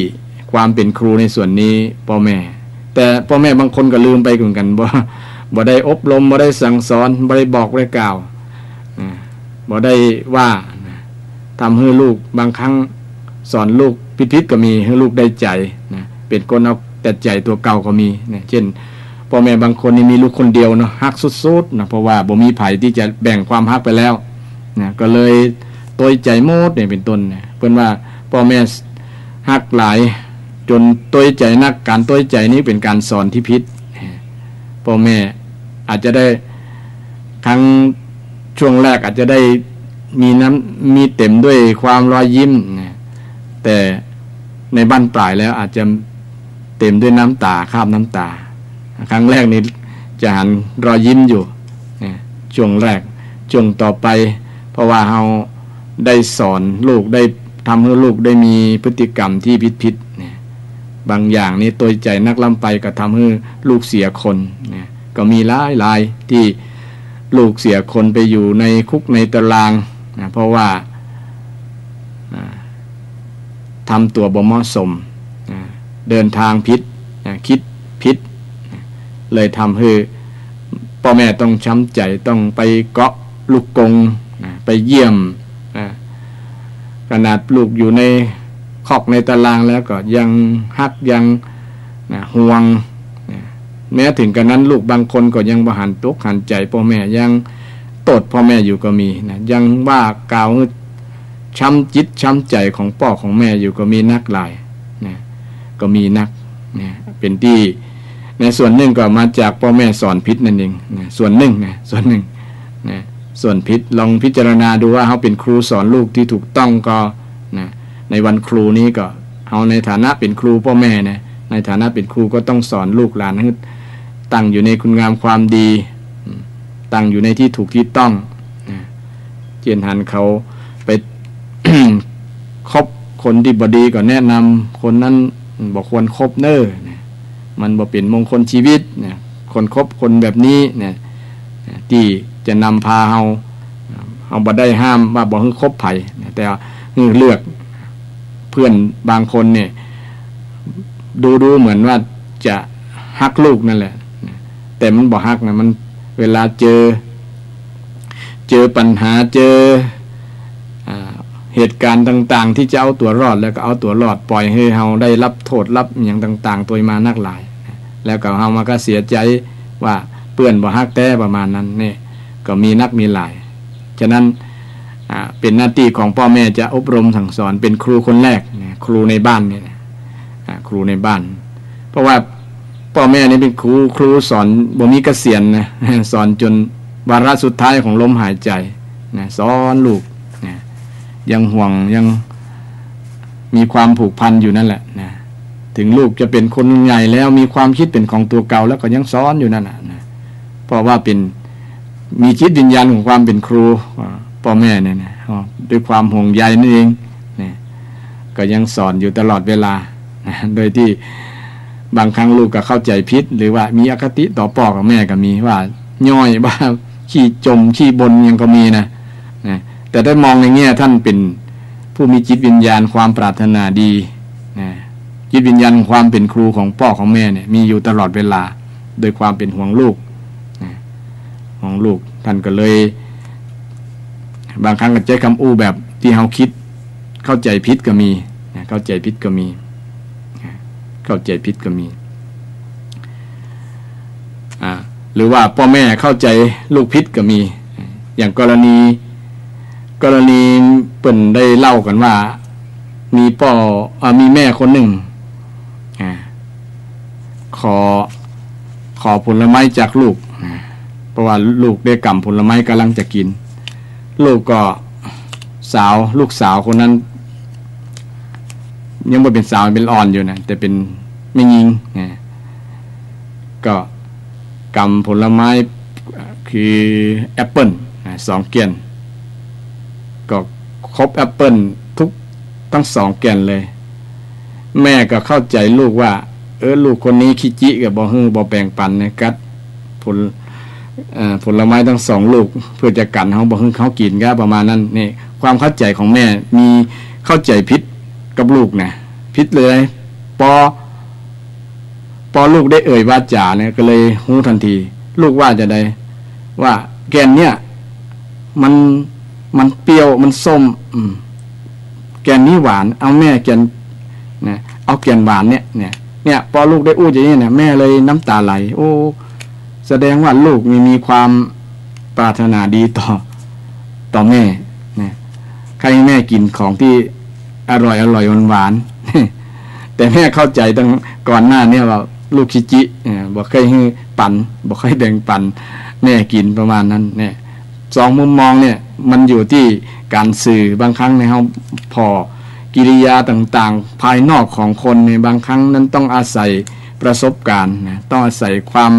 ความเป็นครูในส่วนนี้พ่อแม่แต่พ่อแม่บางคนก็ลืมไปเหมือนกันบ่ได้อบรมบ่ได้สั่งสอนบ่ได้บอกบ่ได้กล่าวบ่ได้ว่าทำให้ลูกบางครั้งสอนลูกผิดๆก็มีให้ลูกได้ใจนะเป็นคนเอาแต่ใจตัวเก่าก็มีนะเช่นพ่อแม่บางคนนี่มีลูกคนเดียวเนาะฮักสุดๆนะเพราะว่าบ่มีไผที่จะแบ่งความฮักไปแล้วนะก็เลยตัวใจโมดเนี่ยเป็นต้นนะเพิ่นว่าพ่อแม่ฮักหลายจนตัวใจนักการตัวใจนี้เป็นการสอนที่ผิดพ่อแม่อาจจะได้ทั้งช่วงแรกอาจจะได้มีเต็มด้วยความรอยยิ้มนะแต่ในบั้นปลายแล้วอาจจะเต็มด้วยน้ำตาคราบน้ำตาครั้งแรกนี้จะหันรอยยิ้มอยู่นะช่วงแรกช่วงต่อไปเพราะว่าเราได้สอนลูกได้ทำให้ลูกได้มีพฤติกรรมที่ผิดๆนะบางอย่างนี้ตัวใจนักล้ำไปก็ทำให้ลูกเสียคนนะก็มีหลายที่ลูกเสียคนไปอยู่ในคุกในตารางนะเพราะว่าทำตัวบ่เหมาะสมเดินทางผิดคิดผิดเลยทำให้พ่อแม่ต้องช้ำใจต้องไปเกาะลูกกงไปเยี่ยมขนาดลูกอยู่ในคอกในตารางแล้วก็ยังฮักยังห่วงแม้ถึงกันนั้นลูกบางคนก็ยังบ่หันตกหันใจพ่อแม่ยังโทษพ่อแม่อยู่ก็มีนะยังว่ากล่าวช้ำจิตช้ำใจของพ่อของแม่อยู่ก็มีนักหลายนะก็มีนักนะเป็นที่ในส่วนหนึ่งก็มาจากพ่อแม่สอนผิดนั่นเองนะส่วนหนึ่งนะส่วนผิดลองพิจารณาดูว่าเขาเป็นครูสอนลูกที่ถูกต้องก็นะในวันครูนี้ก็เอาในฐานะเป็นครูพ่อแม่นะ ในฐานะเป็นครูก็ต้องสอนลูกหลานให้ตั้งอยู่ในคุณงามความดีตั้งอยู่ในที่ถูกที่ต้องเจียนหันเขาไป คบคนที่บดีก็แนะนำคนนั้นบอกควรคบเน้อมันบ่เป็นมงคลชีวิตเนี่ยคนคบคนแบบนี้เนี่ยที่จะนำพาเฮาบ่ได้ห้ามว่าบ่ให้คบไผแต่เลือกเพื่อนบางคนเนี่ยดูเหมือนว่าจะฮักลูกนั่นแหละแต่มันบ่ฮักนะมันเวลาเจอปัญหาเจอเหตุการณ์ต่างๆที่จะเอาตัวรอดแล้วก็เอาตัวรอดปล่อยให้เฮาได้รับโทษรับอย่างต่างๆตัวมานักหลายแล้วก็เฮามาก็เสียใจว่าเปื้อนบ่ฮักแท้ประมาณนั้นนี่ก็มีนักมีหลายฉะนั้นเป็นหน้าที่ของพ่อแม่จะอบรมสั่งสอนเป็นครูคนแรกครูในบ้านเนี่ยครูในบ้านเพราะว่าพ่อแม่นี่เป็นครูสอนบ่มีเกษียณนะสอนจนวาระสุดท้ายของลมหายใจนะสอนลูกนะยังห่วงยังมีความผูกพันอยู่นั่นแหละนะถึงลูกจะเป็นคนใหญ่แล้วมีความคิดเป็นของตัวเก่าแล้วก็ยังสอนอยู่นั่นนะเพราะว่าเป็นมีจิตวิญญาณของความเป็นครูพ่อแม่เนี่ยนะด้วยความห่วงใยนั่นเองนะก็ยังสอนอยู่ตลอดเวลานะโดยที่บางครั้งลูกก็เข้าใจผิดหรือว่ามีอคติต่อพ่อกับแม่ก็มีว่าย่อยว่าขี้จมขี้บนยังก็มีนะแต่ได้มองในแง่ท่านเป็นผู้มีจิตวิญญาณความปรารถนาดีนะจิตวิญญาณความเป็นครูของพ่อของแม่เนี่ยมีอยู่ตลอดเวลาโดยความเป็นห่วงลูกนะห่วงลูกท่านก็เลยบางครั้งก็ใช้คำอู้แบบที่เราคิดเข้าใจผิดก็มีนะเข้าใจผิดก็มีเข้าใจผิดก็มีหรือว่าพ่อแม่เข้าใจลูกผิดก็มีอย่างกรณีเปิ้นได้เล่ากันว่ามีแม่คนหนึ่งขอผลไม้จากลูกเพราะว่าลูกได้กำผลไม้กำลังจะกินลูกสาวคนนั้นยังไม่เป็นสาวเป็นอ่อนอยู่นะแต่เป็นไม่ยิงก็กำผลไม้คือแอปเปิ้ล2 เกวียนก็ครบแอปเปิ้ลทั้ง2 เกวียนเลยแม่ก็เข้าใจลูกว่าลูกคนนี้ขี้จิกับบ่แบ่งปันนะกัดผลไม้ทั้ง2 ลูกเพื่อจะกันเขาบ่เขากินก็ประมาณนั้นนี่ความเข้าใจของแม่มีเข้าใจผิดกับลูกนะผิดเลยพอลูกได้เอ่ยวาจาเนี่ยก็เลยรู้ทันทีลูกว่าจะได้ว่าแกนเนี่ยมันเปรี้ยวมันส้มแกนนี้หวานเอาแม่แกนนะเอาแกนหวานเนี่ยพอลูกได้อู้อย่างนี้เนี่ยแม่เลยน้ำตาไหลโอ้แสดงว่าลูกมีความปรารถนาดีต่อแม่นะใครให้แม่กินของที่อร่อยหวานแต่แม่เข้าใจตั้งก่อนหน้าเนี่ยว่าลูกคิจิบอกเคยให้ปันบอกเคยแบ่งปันแม่กินประมาณนั้นเนี่ย2 มุมมองเนี่ยมันอยู่ที่การสื่อบางครั้งในเฮาพอกิริยาต่างๆภายนอกของคนในบางครั้งนั้นต้องอาศัยประสบการณ์นะต้องอาศัยความ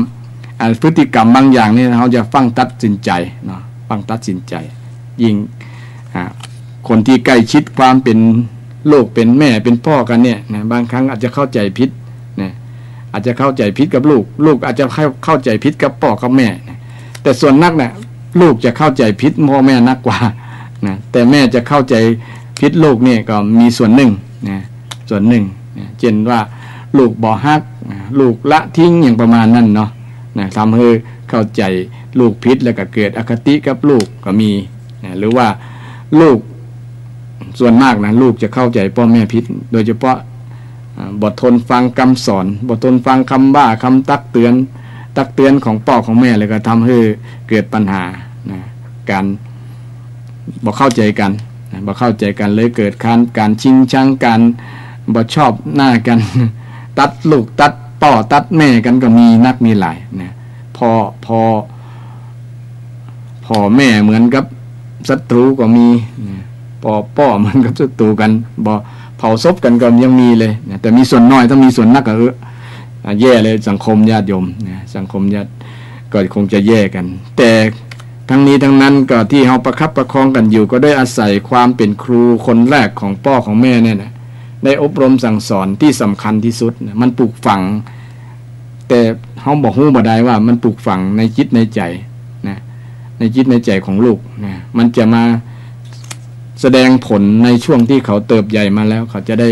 พฤติกรรมบางอย่างนี่เราจะฟังตัดสินใจเนาะฟังตัดสินใจยิ่งคนที่ใกล้ชิดความเป็นลูกเป็นแม่เป็นพ่อกันเนี่ยนะบางครั้งอาจจะเข้าใจผิดนะอาจจะเข้าใจผิดกับลูกอาจจะเข้าใจผิดกับพ่อกับแม่นะแต่ส่วนนักนะลูกจะเข้าใจผิดพ่อแม่นักกว่านะแต่แม่จะเข้าใจผิดลูกเนี่ยก็มีส่วนหนึ่งนะส่วนหนึ่งนะเช่นว่าลูกบ่ฮักลูกละทิ้งอย่างประมาณนั้นเนาะนะทำให้เข้าใจลูกผิดแล้วก็เกิดอคติกับลูกก็มีนะหรือว่าลูกส่วนมากนะลูกจะเข้าใจพ่อแม่ผิดโดยเฉพาะบททนฟังคำสอนบททนฟังคำบ้าคำตักเตือนของพ่อของแม่เลยก็ทำให้เกิดปัญหานะการบ่เข้าใจกันนะบ่เข้าใจกันเลยเกิดการชิงชังกันบ่ชอบหน้ากัน ตัดลูกตัดพ่อตัดแม่กันก็มีนักมีหลายนะพ่อแม่เหมือนกับศัตรูก็มีพ่อเหมือนกับศัตรูกันบ่เผาศพกันก็ยังมีเลยนะแต่มีส่วนน้อยถ้ามีส่วนนักก็ แย่เลยสังคมญาติโยมนะสังคมญาติก็คงจะแย่กัน แต่ทั้งนี้ทั้งนั้นก็ที่เราประคับประคองกันอยู่ก็ได้อาศัยความเป็นครูคนแรกของพ่อของแม่เนี่ยนะได้อบรมสั่งสอนที่สำคัญที่สุดนะมันปลูกฝังแต่เขาบอกฮู้บ่ได้ว่ามันปลูกฝังในจิตในใจนะในจิตในใจของลูกนะมันจะมาแสดงผลในช่วงที่เขาเติบใหญ่มาแล้วเขาจะได้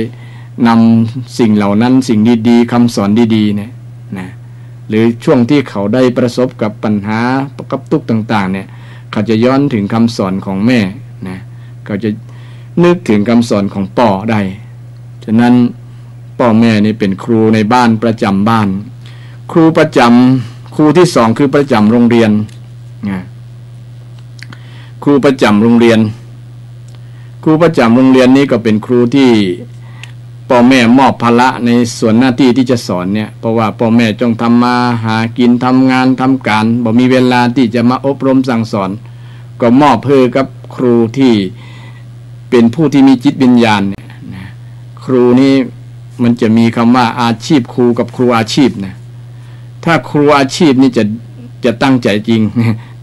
นำสิ่งเหล่านั้นสิ่งดีๆคำสอนดีๆเนี่ยนะหรือช่วงที่เขาได้ประสบกับปัญหากับทุกข์ต่างๆเนี่ยเขาจะย้อนถึงคำสอนของแม่นะเขาจะนึกถึงคำสอนของพ่อได้ฉะนั้นพ่อแม่นี่เป็นครูในบ้านประจำบ้านครูประจำครูที่สองคือประจำโรงเรียนนะครูประจำโรงเรียนครูประจำโรงเรียนนี้ก็เป็นครูที่พ่อแม่มอบภาระในส่วนหน้าที่ที่จะสอนเนี่ยเพราะว่าพ่อแม่จงทำมาหากินทำงานทำการบ่มีเวลาที่จะมาอบรมสั่งสอนก็มอบเพื่อกับครูที่เป็นผู้ที่มีจิตวิญญาณเนี่ยนะครูนี่มันจะมีคำว่าอาชีพครูกับครูอาชีพนะถ้าครูอาชีพนี่จะตั้งใจจริง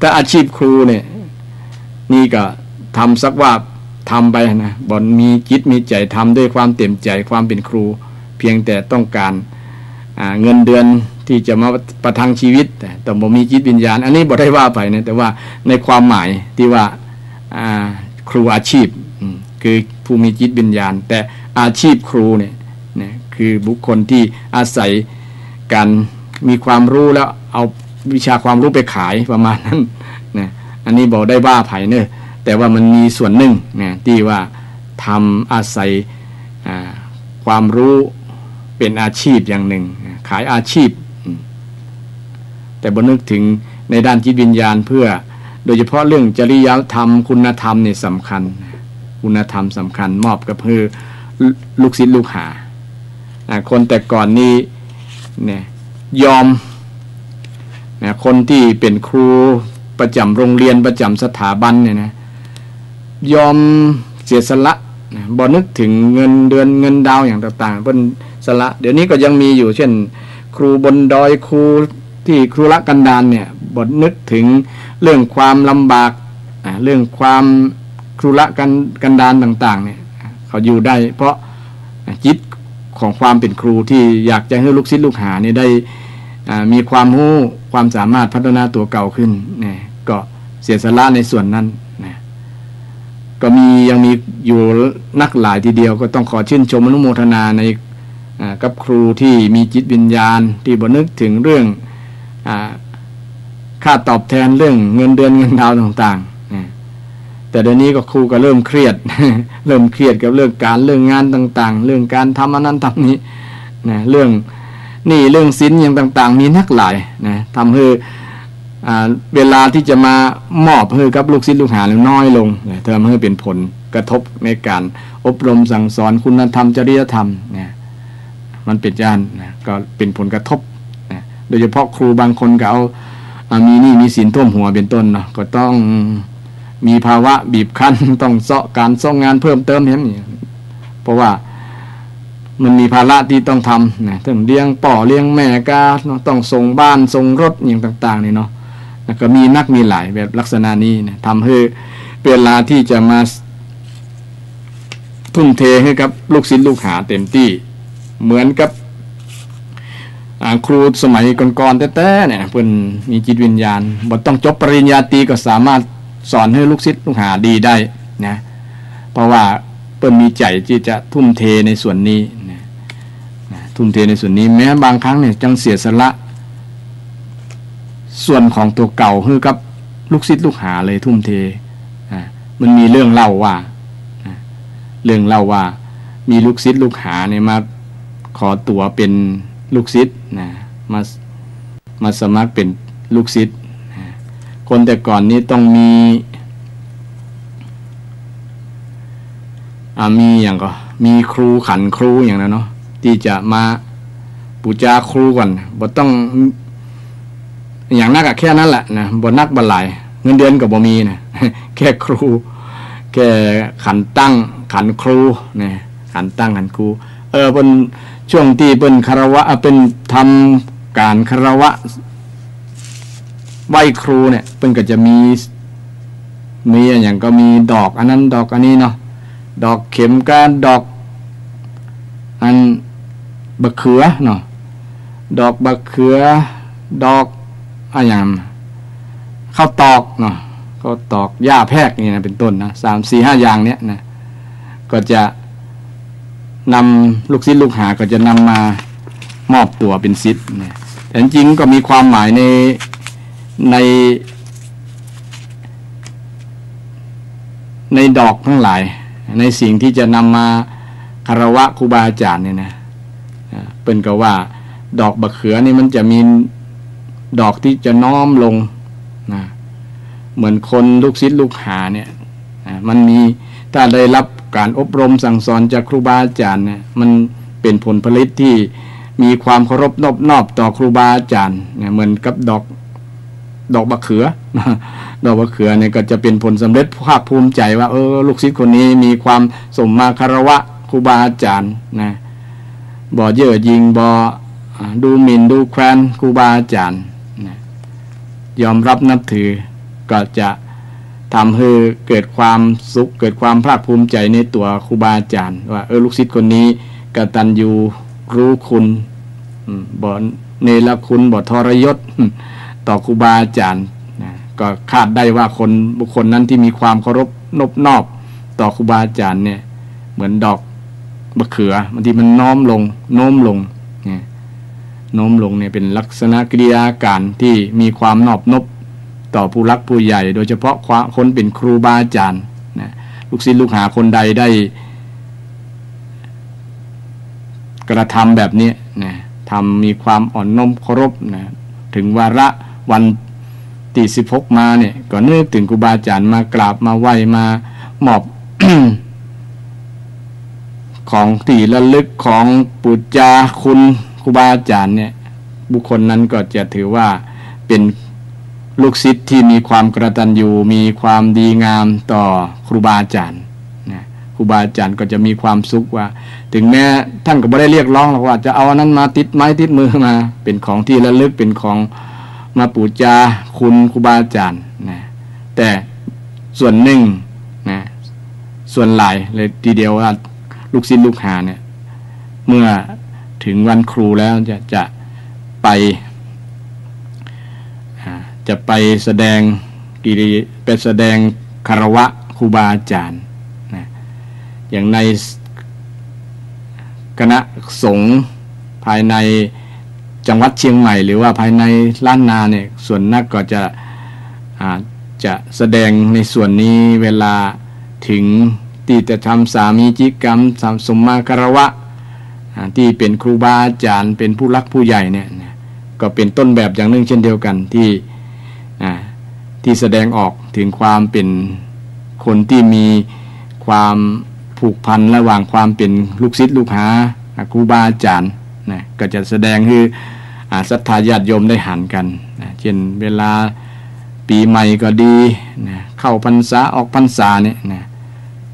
ถ้าอาชีพครูเนี่ยนี่ก็ทำสักว่าทำไปนะบ่มีจิตมีใจทำด้วยความเต็มใจความเป็นครูเพียงแต่ต้องการเงินเดือนที่จะมาประทังชีวิตแต่ต้องบ่มีจิตวิญญาณอันนี้บ่ได้ว่าไปนะแต่ว่าในความหมายที่ว่าครูอาชีพคือผู้มีจิตวิญญาณแต่อาชีพครูเนี่ยคือบุคคลที่อาศัยการมีความรู้แล้วเอาวิชาความรู้ไปขายประมาณนั้นนะอันนี้บอกได้ว่าไผ่เนอะแต่ว่ามันมีส่วนหนึ่งนะที่ว่าทำอาศัยความรู้เป็นอาชีพอย่างหนึ่งขายอาชีพแต่บ่นึกถึงในด้านจิตวิญญาณเพื่อโดยเฉพาะเรื่องจริยธรรมคุณธรรมเนี่ยสำคัญคุณธรรมสำคัญมอบกับเพื่อลูกศิษย์ลูกหาคนแต่ก่อนนี้เนี่ยยอมนะคนที่เป็นครูประจำโรงเรียนประจำสถาบันเนี่ยนะยอมเสียสละนะบ่นึกถึงเงินเดือนเงินดาวอย่างต่างๆเพิ่นสละเดี๋ยวนี้ก็ยังมีอยู่เช่นครูบนดอยครูที่ครูละกันดารเนี่ยบ่นึกถึงเรื่องความลำบากเรื่องความครูละกันดารต่างๆเนี่ยเขาอยู่ได้เพราะจิตของความเป็นครูที่อยากจะให้ลูกศิษย์ลูกหาเนี่ยได้มีความรู้ความสามารถพัฒนาตัวเก่าขึ้นเนี่ยก็เสียสละในส่วนนั้นนะก็ยังมีอยู่นักหลายทีเดียวก็ต้องขอชื่นชมอนุโมทนาในกับครูที่มีจิตวิญญาณที่บ่นึกถึงเรื่องค่าตอบแทนเรื่องเงินเดือนเงินดาวต่างๆนะแต่เดี๋ยวนี้ก็ครูก็เริ่มเครียด เริ่มเครียดกับเรื่องการเรื่องงานต่างๆเรื่องการทำอันนั้นทำนี้นะเรื่องนี่เรื่องศีลอย่างต่างๆมีนักหลายนะทำให้เวลาที่จะมามอบให้กับลูกศิษย์ลูกหาน้อยลงนะทำให้เป็นผลกระทบในการอบรมสั่งสอนคุณธรรมจริยธรรมนะมันเป็นย่านนะก็เป็นผลกระทบนะโดยเฉพาะครูบางคนก็เอามีหนี้มีสินท่วมหัวเป็นต้นเนาะก็ต้องมีภาวะบีบคั้นต้องเสาะการส่งงานเพิ่มเติมอย่างนี้เพราะว่ามันมีภาระที่ต้องทำนะต้องเลี้ยงป่อเลี้ยงแม่ก็ต้องส่งบ้านส่งรถอย่างต่างๆนี่เนาะแล้วก็มีนักมีหลายแบบลักษณะนี้นะทำให้เวลาที่จะมาทุ่มเทให้กับลูกศิษย์ลูกหาเต็มที่เหมือนกับครูสมัยก่อนๆแต่ๆเนี่ยเพิ่นมีจิตวิญญาณบ่ต้องจบปริญญาตรีก็สามารถสอนให้ลูกศิษย์ลูกหาดีได้นะเพราะว่าเพิ่นมีใจที่จะทุ่มเทในส่วนนี้นะทุ่มเทในส่วนนี้แม้บางครั้งเนี่ยจังเสียสละส่วนของตัวเก่าให้กับลูกศิษย์ลูกหาเลยทุ่มเทมันมีเรื่องเล่าว่ามีลูกศิษย์ลูกหาเนี่ยมาขอตัวเป็นลูกศิษย์นะมาสมัครเป็นลูกศิษย์คนแต่ก่อนนี้ต้องมีอย่างก็มีครูขันครูอย่างนั้นเนาะที่จะมาปูจาครูก่อนบ่ต้องอย่างนักแค่นั้นแหละนะบ่นักบ่หลายเงินเดือนก็บ่มีนะ แค่ครูแค่ขันตั้งขันครูนะขันตั้งขันครูเพิ่น ช่วงที่เป็นคารวะเป็นทำการคารวะไหว้ครูเนี่ยเป็นก็จะมีอย่างก็มีดอกอันนั้นดอกอันนี้เนาะดอกเข็มก้านดอกอันบะเขือเนาะดอกบะเขือดอกอะไรอย่างข้าวตอกเนาะข้าวตอกหญ้าแพรกนี่นะเป็นต้นนะ3-4-5อย่างเนี้ยนะก็จะนำลูกศิษย์ลูกหาก็จะนำมามอบตัวเป็นศิษย์นะแต่จริงก็มีความหมายในดอกทั้งหลายในสิ่งที่จะนำมาคารวะครูบาอาจารย์เนี่ยนะเป็นก็ว่าดอกบะเขือนี่มันจะมีดอกที่จะน้อมลงนะเหมือนคนลูกศิษย์ลูกหาเนี่ยมันมีถ้าได้รับการอบรมสั่งสอนจากครูบาอาจารย์เนี่ยมันเป็นผลผลิตที่มีความเคารพนอบต่อครูบาอาจารย์เนี่ยเหมือนกับดอกบะเขือดอกบะเขือเนี่ยก็จะเป็นผลสำเร็จภาคภูมิใจว่าลูกศิษย์คนนี้มีความสมมาคารวะครูบาอาจารย์นะบ่เย่อหยิ่งบ่ดูหมิ่นดูแคลนครูบาอาจารย์นะยอมรับนับถือก็จะทำให้เกิดความสุขเกิดความภาคภูมิใจในตัวครูบาอาจารย์ว่าลูกศิษย์คนนี้กตัญญูรู้คุณบ่เนรคุณบ่ทรยศต่อครูบาอาจารย์นะก็คาดได้ว่าบุคคลนั้นที่มีความเคารพนอบต่อครูบาอาจารย์เนี่ยเหมือนดอกมะเขือบางทีมันโน้มลงเนี่ยโน้มลงเนี่ยเป็นลักษณะกิริยาการที่มีความนอบนบต่อผู้รักผู้ใหญ่โดยเฉพาะคนเป็นครูบาอาจารย์นะลูกศิษย์ลูกหาคนใดได้กระทำแบบนี้นะทำมีความอ่อนน้อมเคารพนะถึงวาระวันที่16มาเนี่ยก็นึกถึงครูบาอาจารย์มากราบมาไหว้มามอบ ของที่ระลึกของปุจจาคุณครูบาอาจารย์เนี่ยบุคคลนั้นก็จะถือว่าเป็นลูกศิษย์ที่มีความกตัญญูมีความดีงามต่อครูบาอาจารย์นะครูบาอาจารย์ก็จะมีความสุขว่าถึงแม้ท่านก็ไม่ได้เรียกร้องหรอกว่าจะเอาอันนั้นมาติดไม้ติดมือมาเป็นของที่ระลึกเป็นของมาปูจาคุณครูบาอาจารย์นะแต่ส่วนหนึ่งนะส่วนหลายเลยทีเดียวว่าลูกศิษย์ลูกหาเนี่ยเมื่อถึงวันครูแล้วจะไปแสดงไปแสดงคารวะครูบาอาจารย์นะอย่างในคณะสงฆ์ภายในจังหวัดเชียงใหม่หรือว่าภายในล้านนาเนี่ยส่วนนักก็จะแสดงในส่วนนี้เวลาถึงที่จะทำสามีจิกรรมสมมาคารวะที่เป็นครูบาอาจารย์เป็นผู้รักผู้ใหญ่เนี่ยก็เป็นต้นแบบอย่างหนึ่งเช่นเดียวกันที่แสดงออกถึงความเป็นคนที่มีความผูกพันระหว่างความเป็นลูกศิษย์ลูกหาครูบาอาจารย์นะก็จะแสดงให้ศรัทธาญาติโยมได้หันกันนะเช่นเวลาปีใหม่ก็ดีนะเข้าพรรษาออกพรรษาเนี่ยนะ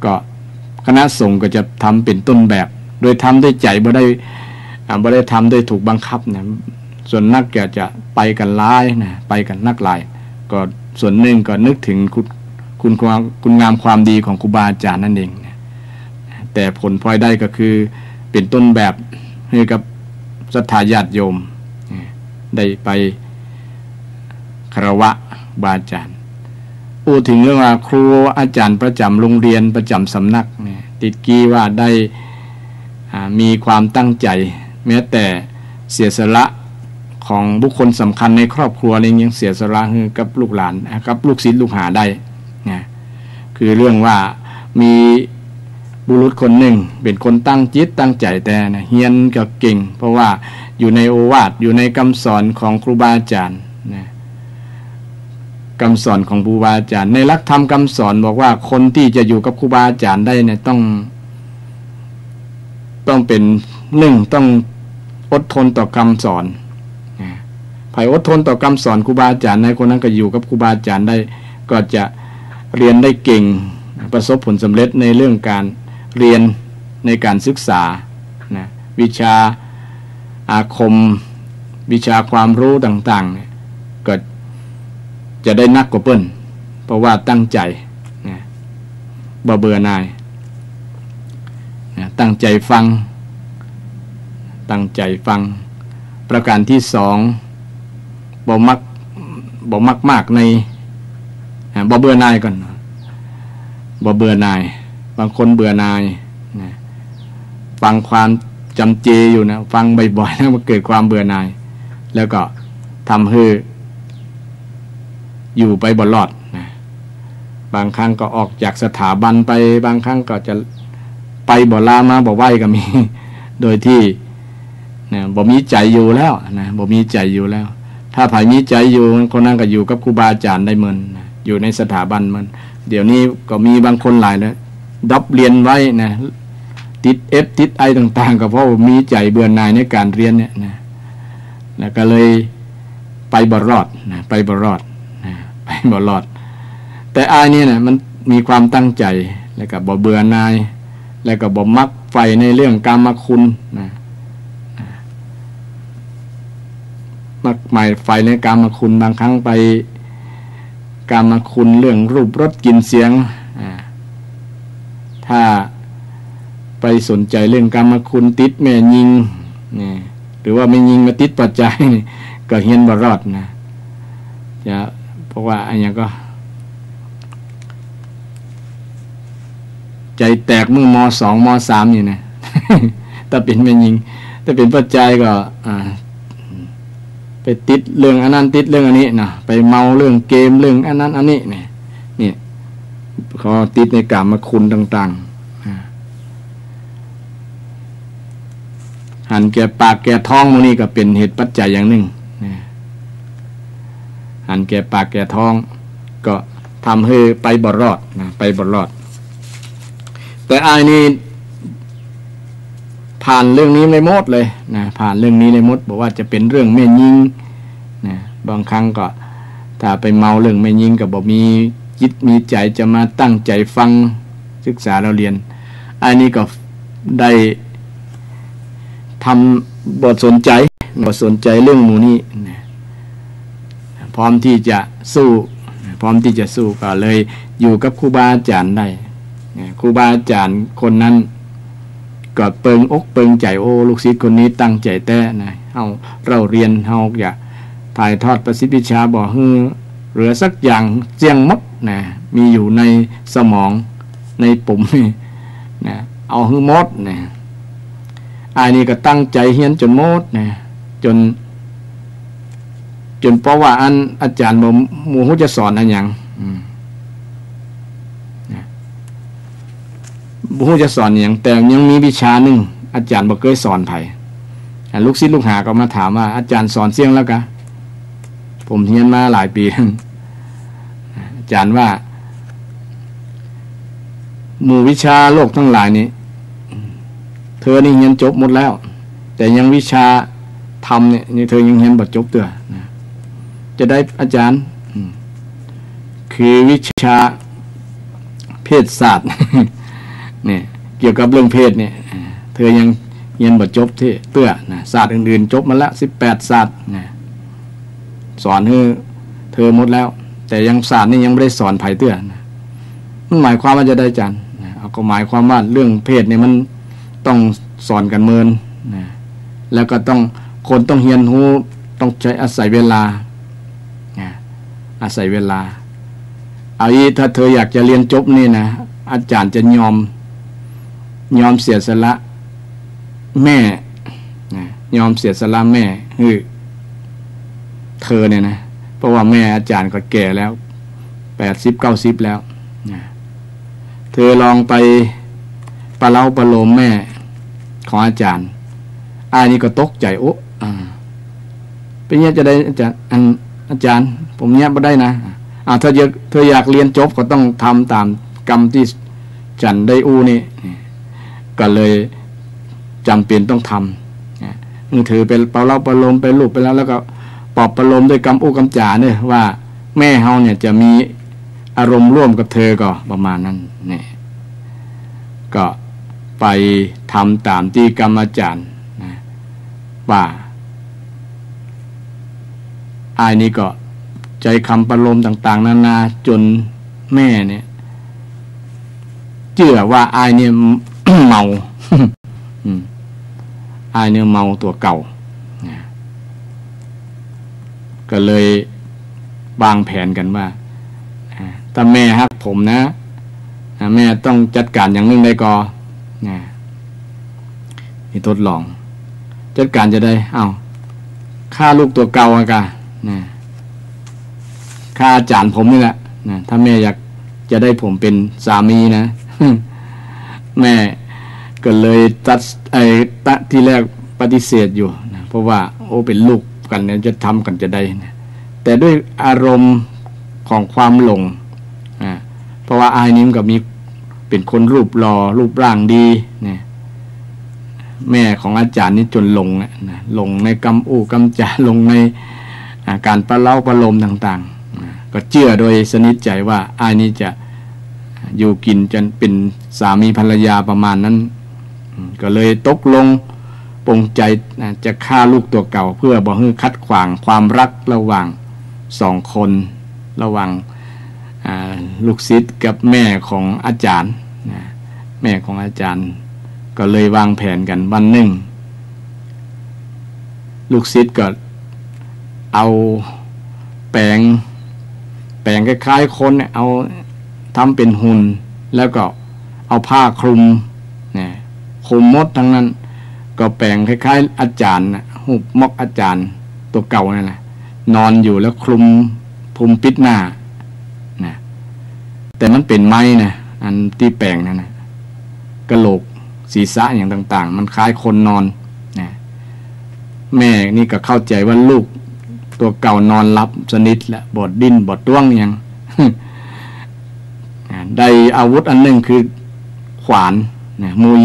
ก็คณะสงฆ์ก็จะทำเป็นต้นแบบโดยทำด้วยใจบ่ได้ทำด้วยถูกบังคับนะส่วนนักจะไปกันหลายนะไปกันนักหลายก็ส่วนหนึ่งก็นึกถึงคุณงามความดีของครูบาอาจารย์นั่นเองนะแต่ผลพลอยได้ก็คือเป็นต้นแบบให้กับศรัทธาญาติโยมได้ไปคารวะบาอาจารย์พูดถึงเรื่องว่าครูอาจารย์ประจำโรงเรียนประจำสำนักเนี่ยติดกี้ว่าได้มีความตั้งใจแม้แต่เสียสละของบุคคลสำคัญในครอบครัวอะไรยังเสียสละให้กับลูกหลานกับลูกศิษย์ลูกหาได้นะคือเรื่องว่ามีบุรุษคนหนึ่งเป็นคนตั้งจิตตั้งใจแต่นะเฮียนก็เก่งเพราะว่าอยู่ในโอวาทอยู่ในคำสอนของครูบาอาจารย์นะคำสอนของครูบาอาจารย์ในหลักธรรมคำสอนบอกว่าคนที่จะอยู่กับครูบาอาจารย์ได้เนี่ยต้องเป็นต้องอดทนต่อคำสอนใครอดทนต่อคำสอนครูบาอาจารย์ในคนนั้นก็อยู่กับครูบาอาจารย์ได้ก็จะเรียนได้เก่งประสบผลสำเร็จในเรื่องการเรียนในการศึกษานะวิชา อาคมวิชาความรู้ต่างๆเนี่ยก็จะได้นักกว่าเปิ้นเพราะว่าตั้งใจนะบ่เบื่อหน่ายนะตั้งใจฟังประการที่สองบ่มักมากในบ่เบื่อหน่ายก่อนบ่เบื่อหน่ายบางคนเบื่อหน่ายนะฟังความจำเจอยู่นะฟังบ่อยๆแล้วมันเกิดความเบื่อหน่ายแล้วก็ทำให้อยู่ไปบ่รอดนะบางครั้งก็ออกจากสถาบันไปบางครั้งก็จะไปบ่ลามาบ่ไหวก็มี โดยที่นะบ่มีใจอยู่แล้วนะบ่มีใจอยู่แล้วถ้าไผมีใจอยู่คนนั้นก็อยู่กับครูบาอาจารย์ได้เหมือนนะอยู่ในสถาบันมันเดี๋ยวนี้ก็มีบางคนหลายแล้วดับเรียนไว้นะติด F ติด I ต่างๆก็เพราะมีใจเบื่อหน่ายในการเรียนเนี่ยนะแล้วก็เลยไปบ่รอดนะไปบ่รอดแต่อายเนี่ยนะมันมีความตั้งใจแล้วก็บ่เบื่อหน่ายแล้วก็บ่มักใฝ่ในเรื่องกามคุณนะมักหมายใฝ่ในกามคุณบางครั้งไปกามคุณเรื่องรูปรสกลิ่นเสียงถ้าไปสนใจเรื่องกามคุณติดแม่ยิงนี่หรือว่าไม่ยิงมาติดปัจจัยก็เฮียนบ่รอดนะจะเพราะว่าอันนี้ก็ใจแตกมือม.2 ม.3 อยู่นะ ถ้าเป็นแม่ยิงถ้าเป็นปัจจัยก็ไปติดเรื่องอันนั้นติดเรื่องอันนี้นะไปเมาเรื่องเกมเรื่องอันนั้นอันนี้นี่เขาติดในกามคุณต่างๆหันแก่ปากแก่ท้องพวกนี้ก็เป็นเหตุปัจจัยอย่างหนึ่งหันแก่ปากแก่ท้องก็ทำให้ไปบ่รอดนะไปบ่รอดแต่อายนี่ผ่านเรื่องนี้ในหมดเลยนะผ่านเรื่องนี้ในหมดบอกว่าจะเป็นเรื่องแม่ยิงนะบางครั้งก็ถ้าไปเมาเรื่องแม่ยิงก็บอกมีจิตมีใจจะมาตั้งใจฟังศึกษาเราเรียนอันนี้ก็ได้ทำบทสนใจเรื่องหมู่นี้นะพร้อมที่จะสู้ก็เลยอยู่กับครูบาอาจารย์ได้ครูบาอาจารย์คนนั้นก็เปิงอกเปิงใจโอ้ลูกศิษย์คนนี้ตั้งใจแท้นะเราเรียนเฮาอยากถ่ายทอดประสิทธิวิชาบ่ฮือเหลือสักอย่างเจียงมดนะมีอยู่ในสมองในปุ่มนี่นะเอาฮือมดนะอันนี้ก็ตั้งใจเฮียนจนมดนะจนเพราะว่าอาจารย์บ่ฮู้จะสอนอันหยังบ่ฮู้จะสอนหยังแต่ยังมีวิชาหนึ่งอาจารย์บ่เคยสอนไผลูกศิษย์ลูกหาก็มาถามว่าอาจารย์สอนเสียงแล้วกะผมเรียนมาหลายปีอาจารย์ว่าหมู่วิชาโลกทั้งหลายนี้เธอนี่เรียนจบหมดแล้วแต่ยังวิชาธรรมเนี่ยเธอยังเรียนบ่จบเด้อจะได้อาจารย์คือวิชาเพศศาสตร์เนี่ยเกี่ยวกับเรื่องเพศเนี่ยเธอยังเรียนบ่จบที่เตื้อนะศาสตร์อื่นๆจบมาแล้ว18ศาสตร์นะสอนให้เธอหมดแล้วแต่ยังศาสตร์นี่ยังไม่ได้สอนไผเตื้อนะมันหมายความว่าจะได้อาจารย์เอาก็หมายความว่าเรื่องเพศเนี่ยมันต้องสอนกันเมินนะแล้วก็คนต้องเรียนรู้ต้องใช้อาศัยเวลาอาศัยเวลาเอาอีถ้าเธออยากจะเรียนจบนี่นะอาจารย์จะยอมเสียสละแม่ยอมเสียสละแม่คือเธอเนี่ยนะเพราะว่าแม่อาจารย์ก็แก่แล้ว80-90แล้วเธอลองไปประเล้าประโลมแม่ของอาจารย์อันนี้ก็ตกใจโอ้เป็นยังจะได้อาจารย์ผมเนี้ยบ่ได้นะถ้าเธออยากเรียนจบก็ต้องทำตามกรรมที่ฉันได้อู้นี่ก็เลยจำเป็นต้องทำมือถือไปเป่าเล่าประโลมไปลูกไปแล้วก็ปอบประโลมด้วยกรรมอู้กรรมจ่าเนี่ยว่าแม่เฮาเนี่ยจะมีอารมณ์ร่วมกับเธอก็ประมาณนั้นนี่ก็ไปทำตามที่กรรมอาจารย์ ว่าอายนี่ก็ใจคำประโลมต่างๆนานาจนแม่เนี่ยเชื่อว่าอายเนี่ย เมา อายเนี่ยเมาตัวเก่าก็เลยวางแผนกันว่าถ้าแม่ฮักผมนะแม่ต้องจัดการอย่างนึงได้ก่อนนี่ทดลองจัดการจะได้ฆ่าลูกตัวเก่าอะกะฆ่าอาจารย์ผมนี่แหละถ้าแม่อยากจะได้ผมเป็นสามีนะ แม่ก็เลยตัดที่แรกปฏิเสธอยู่นะเพราะว่าเป็นลูกกันเนี่ยจะทำกันจะได้นะแต่ด้วยอารมณ์ของความหลงเพราะว่าอายนี้มันก็มีเป็นคนรูปหล่อรูปร่างดีเนี่ยแม่ของอาจารย์นี่จนหลงนะหลงในกำอู้กำจาหลงในการประเล่าประโลมต่างๆก็เชื่อโดยสนิทใจว่าอายนี้จะอยู่กินจนเป็นสามีภรรยาประมาณนั้นก็เลยตกลงปรงใจจะฆ่าลูกตัวเก่าเพื่อบ่ให้คัดขวางความรักระหว่างสองคนระหว่างลูกศิษย์กับแม่ของอาจารย์แม่ของอาจารย์ก็เลยวางแผนกันวันหนึ่งลูกศิษย์ก็เอาแปลงคล้ายๆคนเอาทำเป็นหุ่นแล้วก็เอาผ้าคลุมคลุมมดทั้งนั้นก็แปลงคล้ายๆอาจารย์หุบมอกอาจารย์ตัวเก่านั่นแหละนอนอยู่แล้วคลุมปิดหน้าแต่มันเป็นไม้นะอันที่แปลงนั่นนะกระโหลกศีรษะอย่างต่างๆมันคล้ายคนนอนนะแม่นี่ก็เข้าใจว่าลูกตัวเก่านอนหลับสนิทแล้วบดดิ้นบดต้วงอย่าง ได้อาวุธอันหนึ่งคือขวานมุย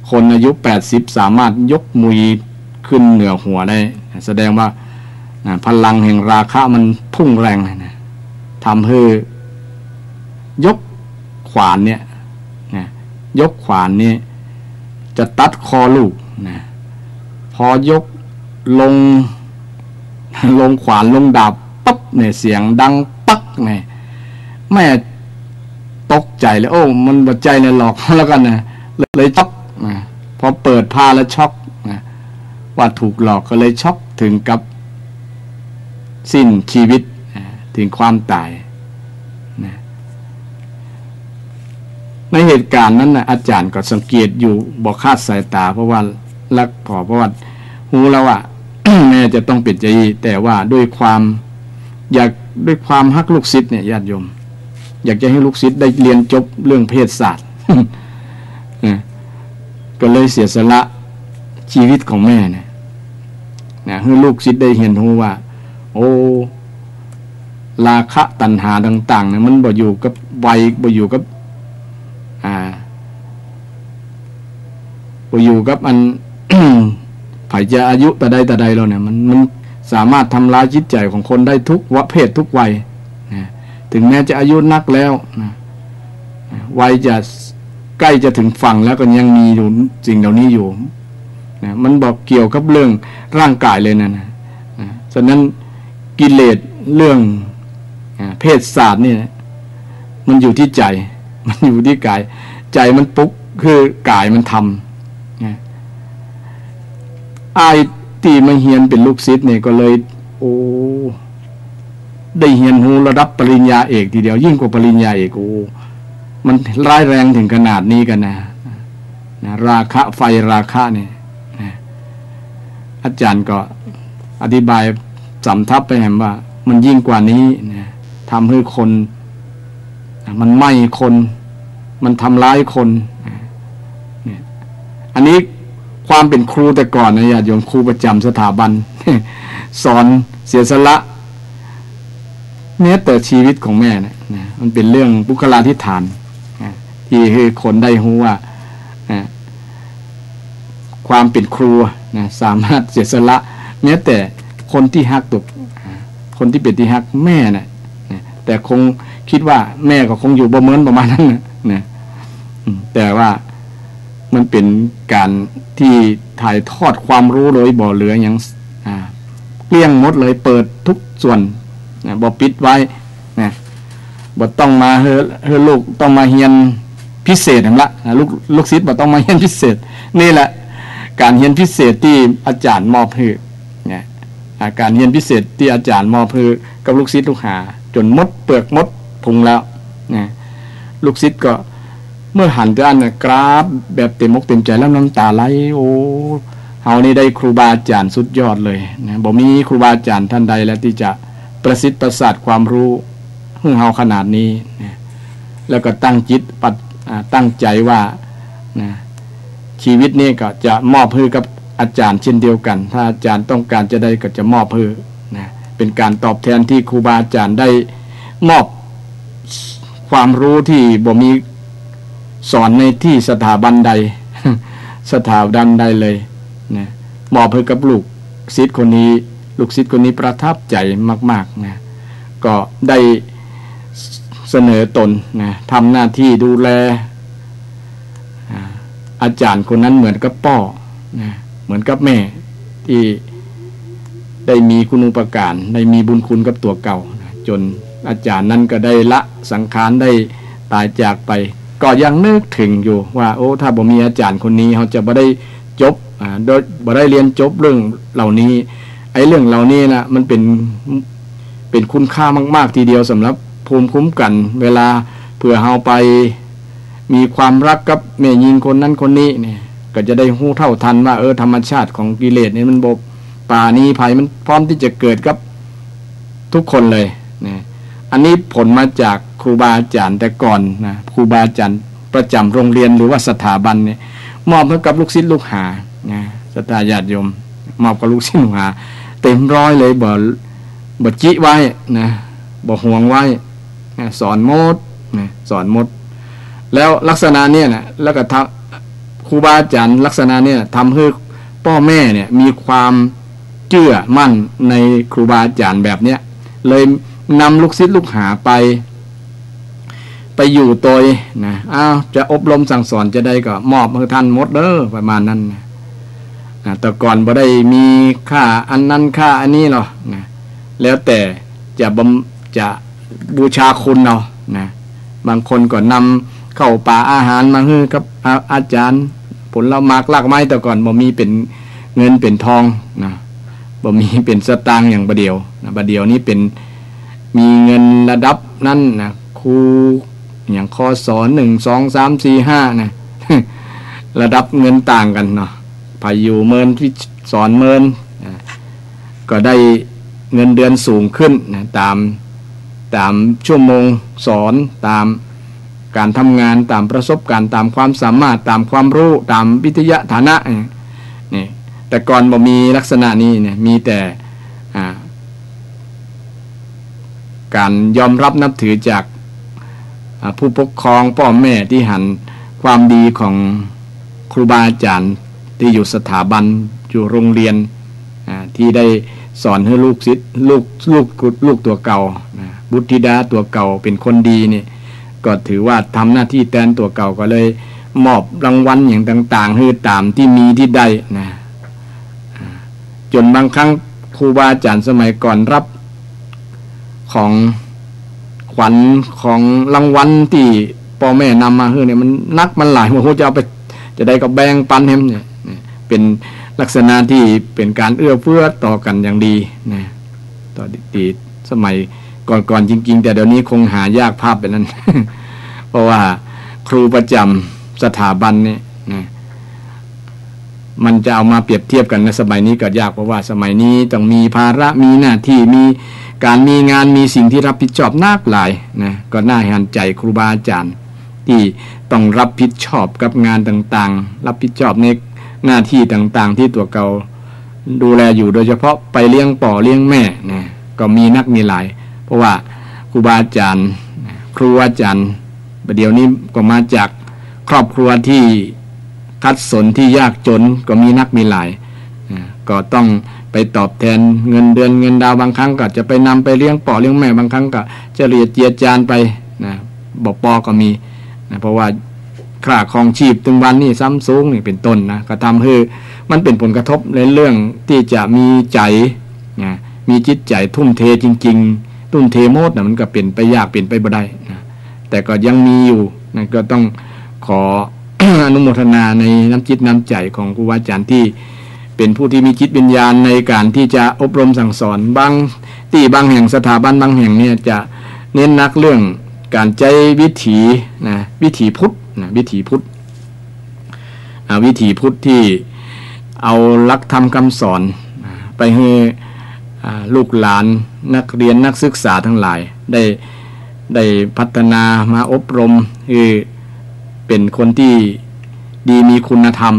คนอายุ80สามารถยกมุยขึ้นเหนือหัวได้แสดงว่าพลังแห่งราคะมันพุ่งแรงนะทำให้ยกขวานเนี่ยยกขวานนี่จะตัดคอลูกนะพอยกลงขวานลงดาบปั๊บเนี่ยเสียงดังปักเนี่ยแม่ตกใจเลยมันบาดใจเลยหลอกแล้วกันนะเลยช็อกนะพอเปิดผ้าแล้วช็อกนะว่าถูกหลอกก็เลยช็อกถึงกับสิ้นชีวิตถึงความตายนะในเหตุการณ์นั้นนะอาจารย์ก็สังเกตอยู่บอกคาดสายตาเพราะว่ารักพอเพราะว่าหูแล้วว่า แม่จะต้องเป็นใจแต่ว่าด้วยความฮักลูกศิษย์เนี่ยญาติโยมอยากจะให้ลูกศิษย์ได้เรียนจบเรื่องเพศศาสตร์ ก็เลยเสียสละชีวิตของแม่เนี่ยให้ลูกศิษย์ได้เห็นรู้ว่าราคะตัณหาต่างๆเนี่ยมันบ่อยู่กับวัยบ่อยู่กับบ่อยู่กับอัน ไผจะอายุแต่ใดแล้วเนี่ยมันสามารถทำร้ายจิตใจของคนได้ทุกเพศทุกวัยถึงแม้จะอายุนักแล้ววัยจะใกล้จะถึงฝั่งแล้วก็ยังมีอยู่สิ่งเหล่านี้อยู่มันบอกเกี่ยวกับเรื่องร่างกายเลยนะฉะนั้นกิเลสเรื่องเพศศาสตร์นี่มันอยู่ที่ใจมันอยู่ที่กายใจมันปุ๊กคือกายมันทำอายตีมาเฮียนเป็นลูกศิษย์เนี่ยก็เลยได้เฮียนหูระดับปริญญาเอกทีเดียวยิ่งกว่าปริญญาเอกมันร้ายแรงถึงขนาดนี้กันนะราคะไฟราคะเนี่ยอาจารย์ก็อธิบายสำทับไปเห็นว่ามันยิ่งกว่านี้นะทำให้คนมันไหม้คนมันทำร้ายคนเนี่ยอันนี้ความเป็นครูแต่ก่อนนะญาติโยมครูประจำสถาบัน สอนเสียสละแม้แต่ชีวิตของแม่นะมันเป็นเรื่องบุคลาธิฐานที่คือคนได้รู้ว่าความเป็นครูนะสามารถเสียสละแม้แต่คนที่ฮักตัวคนที่เป็นที่ฮักแม่นะแต่คงคิดว่าแม่ก็คงอยู่บ่เหมือนประมาณนั้นนะแต่ว่า มันเป็นการที่ถ่ายทอดความรู้โดยบ่เหลืออย่างเกลี้ยงหมดเลยเปิดทุกส่วนบ่ปิดไว้นะบ่ต้องมาเฮอลูกต้องมาเรียนพิเศษนั่นละลูกศิษย์บ่ต้องมาเรียนพิเศษนี่แหละการเรียนพิเศษที่อาจารย์มอบให้เนี่ยการเรียนพิเศษที่อาจารย์มอบให้กับลูกศิษย์ลูกหาจนหมดเปลือกหมดพุงแล้วนะลูกศิษย์ก็เมื่อหันไปอันกราบแบบเต็มอกเต็มใจแล้วน้ำตาไหลโอ้เฮานี่ได้ครูบาอาจารย์สุดยอดเลยนะบ่มีครูบาอาจารย์ท่านใดแล้วที่จะประสิทธิ์ประสาทความรู้ให้เฮาขนาดนี้นะแล้วก็ตั้งจิตตั้งใจว่านะชีวิตนี้ก็จะมอบให้กับอาจารย์เช่นเดียวกันถ้าอาจารย์ต้องการจะได้ก็จะมอบให้นะเป็นการตอบแทนที่ครูบาอาจารย์ได้มอบความรู้ที่บ่มีสอนในที่สถาบันใด สถาบันใดเลยนะมอบให้กับลูกศิษย์คนนี้ลูกศิษย์คนนี้ประทับใจมากๆนะก็ได้เสนอตนนะทำหน้าที่ดูแลอาจารย์คนนั้นเหมือนกับพ่อนะเหมือนกับแม่ที่ได้มีคุณูปการได้มีบุญคุณกับตัวเก่านะจนอาจารย์นั้นก็ได้ละสังขารได้ตายจากไปก็ยังนึกถึงอยู่ว่าโอ้ถ้าบ่มีอาจารย์คนนี้เขาจะบ่ได้จบโดยบ่ได้เรียนจบเรื่องเหล่านี้ไอ้เรื่องเหล่านี้นะมันเป็นคุณค่ามากๆทีเดียวสำหรับภูมิคุ้มกันเวลาเผื่อเฮาไปมีความรักกับแม่หญิงคนนั้นคนนี้เนี่ยก็จะได้รู้เท่าทันว่าธรรมชาติของกิเลสนี่มันบ่ป่านี้ภัยมันพร้อมที่จะเกิดกับทุกคนเลยนะอันนี้ผลมาจากครูบาอาจารย์แต่ก่อนนะครูบาอาจารย์ประจำโรงเรียนหรือว่าสถาบันเนี่ยมอบให้กับลูกศิษย์ลูกหานะศรัทธาญาติโยมมอบกับลูกศิษย์ลูกหาเต็มร้อยเลยบ่จิไว้นะบ่ห่วงไว้นะสอนหมดนะสอนหมดแล้วลักษณะเนี่ยนะแล้วก็ครูบาอาจารย์ลักษณะเนี่ยทำให้พ่อแม่เนี่ยมีความเชื่อมั่นในครูบาอาจารย์แบบเนี้ยเลยนำลูกศิษย์ลูกหาไปอยู่โดยนะจะอบรมสั่งสอนจะได้ก็มอบให้ท่านหมดเด้อประมาณนั้นนะแต่ก่อนบ่ได้มีค่าอันนั้นค่าอันนี้หรอกนะแล้วแต่จะบูชาคุณเนาะนะบางคนก็นำเข้าป่าอาหารมาให้กับอาจารย์ผลละหมากลากไม้แต่ก่อนบ่มีเป็นเงินเป็นทองนะบ่มีเป็นสตางค์อย่างบัดเดียวนะบัดเดียวนี้เป็นมีเงินระดับนั้นนะครูอย่างคศ1 2 3 4 5นะระดับเงินต่างกันเนาะพายุเมินที่สอนเมินก็ได้เงินเดือนสูงขึ้นนะตามชั่วโมงสอนตามการทำงานตามประสบการณ์ตามความสามารถตามความรู้ตามวิทยาฐานะนี่แต่ก่อนบ่มีลักษณะนี้เนี่ยมีแต่การยอมรับนับถือจากผู้ปกครองพ่อแม่ที่หันความดีของครูบาอาจารย์ที่อยู่สถาบันอยู่โรงเรียนที่ได้สอนให้ลูกศิษย์ลูกตัวเก่าบุตรธิดาตัวเก่าเป็นคนดีนี่ก็ถือว่าทำหน้าที่แทนตัวเก่าก็เลยมอบรางวัลอย่างต่างๆให้ตามที่มีที่ได้นะจนบางครั้งครูบาอาจารย์สมัยก่อนรับของขวัญของรางวัลที่พ่อแม่นำมาให้เนี่ยมันนักมันหลายโอ้โหจะเอาไปจะได้ก็แบ่งปันให้เนี่ยเป็นลักษณะที่เป็นการเอื้อเฟื้อต่อกันอย่างดีนะต่อดีสมัยก่อนจริงๆแต่เดี๋ยวนี้คงหายากภาพแบบนั้น เพราะว่าครูประจำสถาบันเนี่ยนะมันจะเอามาเปรียบเทียบกันในสมัยนี้ก็ยากเพราะว่าสมัยนี้ต้องมีภาระมีหน้าที่มีการมีงานมีสิ่งที่รับผิดชอบมากหลายนะก็น่าเห็นใจครูบาอาจารย์ที่ต้องรับผิดชอบกับงานต่างๆรับผิดชอบในหน้าที่ต่างๆที่ตัวเก่าดูแลอยู่โดยเฉพาะไปเลี้ยงป่อเลี้ยงแม่นะก็มีนักมีหลายเพราะว่าครูบาอาจารย์ครูอาจารย์ประเดี๋ยวนี้ก็มาจากครอบครัวที่คัดสนที่ยากจนก็มีนักมีหลายก็ต้องไปตอบแทนเงินเดือนเงินดาวบางครั้งก็จะไปนำไปเลี้ยงป่อเลี้ยงแม่บางครั้งก็จะเรียดเจียดจานไปนะบอกปอก็มีนะเพราะว่า ค่าของชีพถึงวันนี้ซ้ำสูงนี่เป็นต้นนะก็ทำให้มันเป็นผลกระทบในเรื่องที่จะมีใจนะมีจิตใจทุ่มเทจริงๆทุ่มเทโมดนะมันก็เป็นไปยากเป็นไปบ่ได้นะแต่ก็ยังมีอยู่นะก็ต้องขอ อนุโมทนาในน้ำจิตน้ำใจของครูบาอาจารย์ที่เป็นผู้ที่มีจิตวิญญาณในการที่จะอบรมสั่งสอนบางที่บางแห่งสถาบันบางแห่งเนี่ยจะเน้นนักเรื่องการใช้วิถีนะวิถีพุทธนะวิถีพุทธวิถีพุทธที่เอาหลักธรรมคำสอนไปให้ลูกหลานนักเรียนนักศึกษาทั้งหลายได้พัฒนามาอบรมคือเป็นคนที่ดีมีคุณธรรม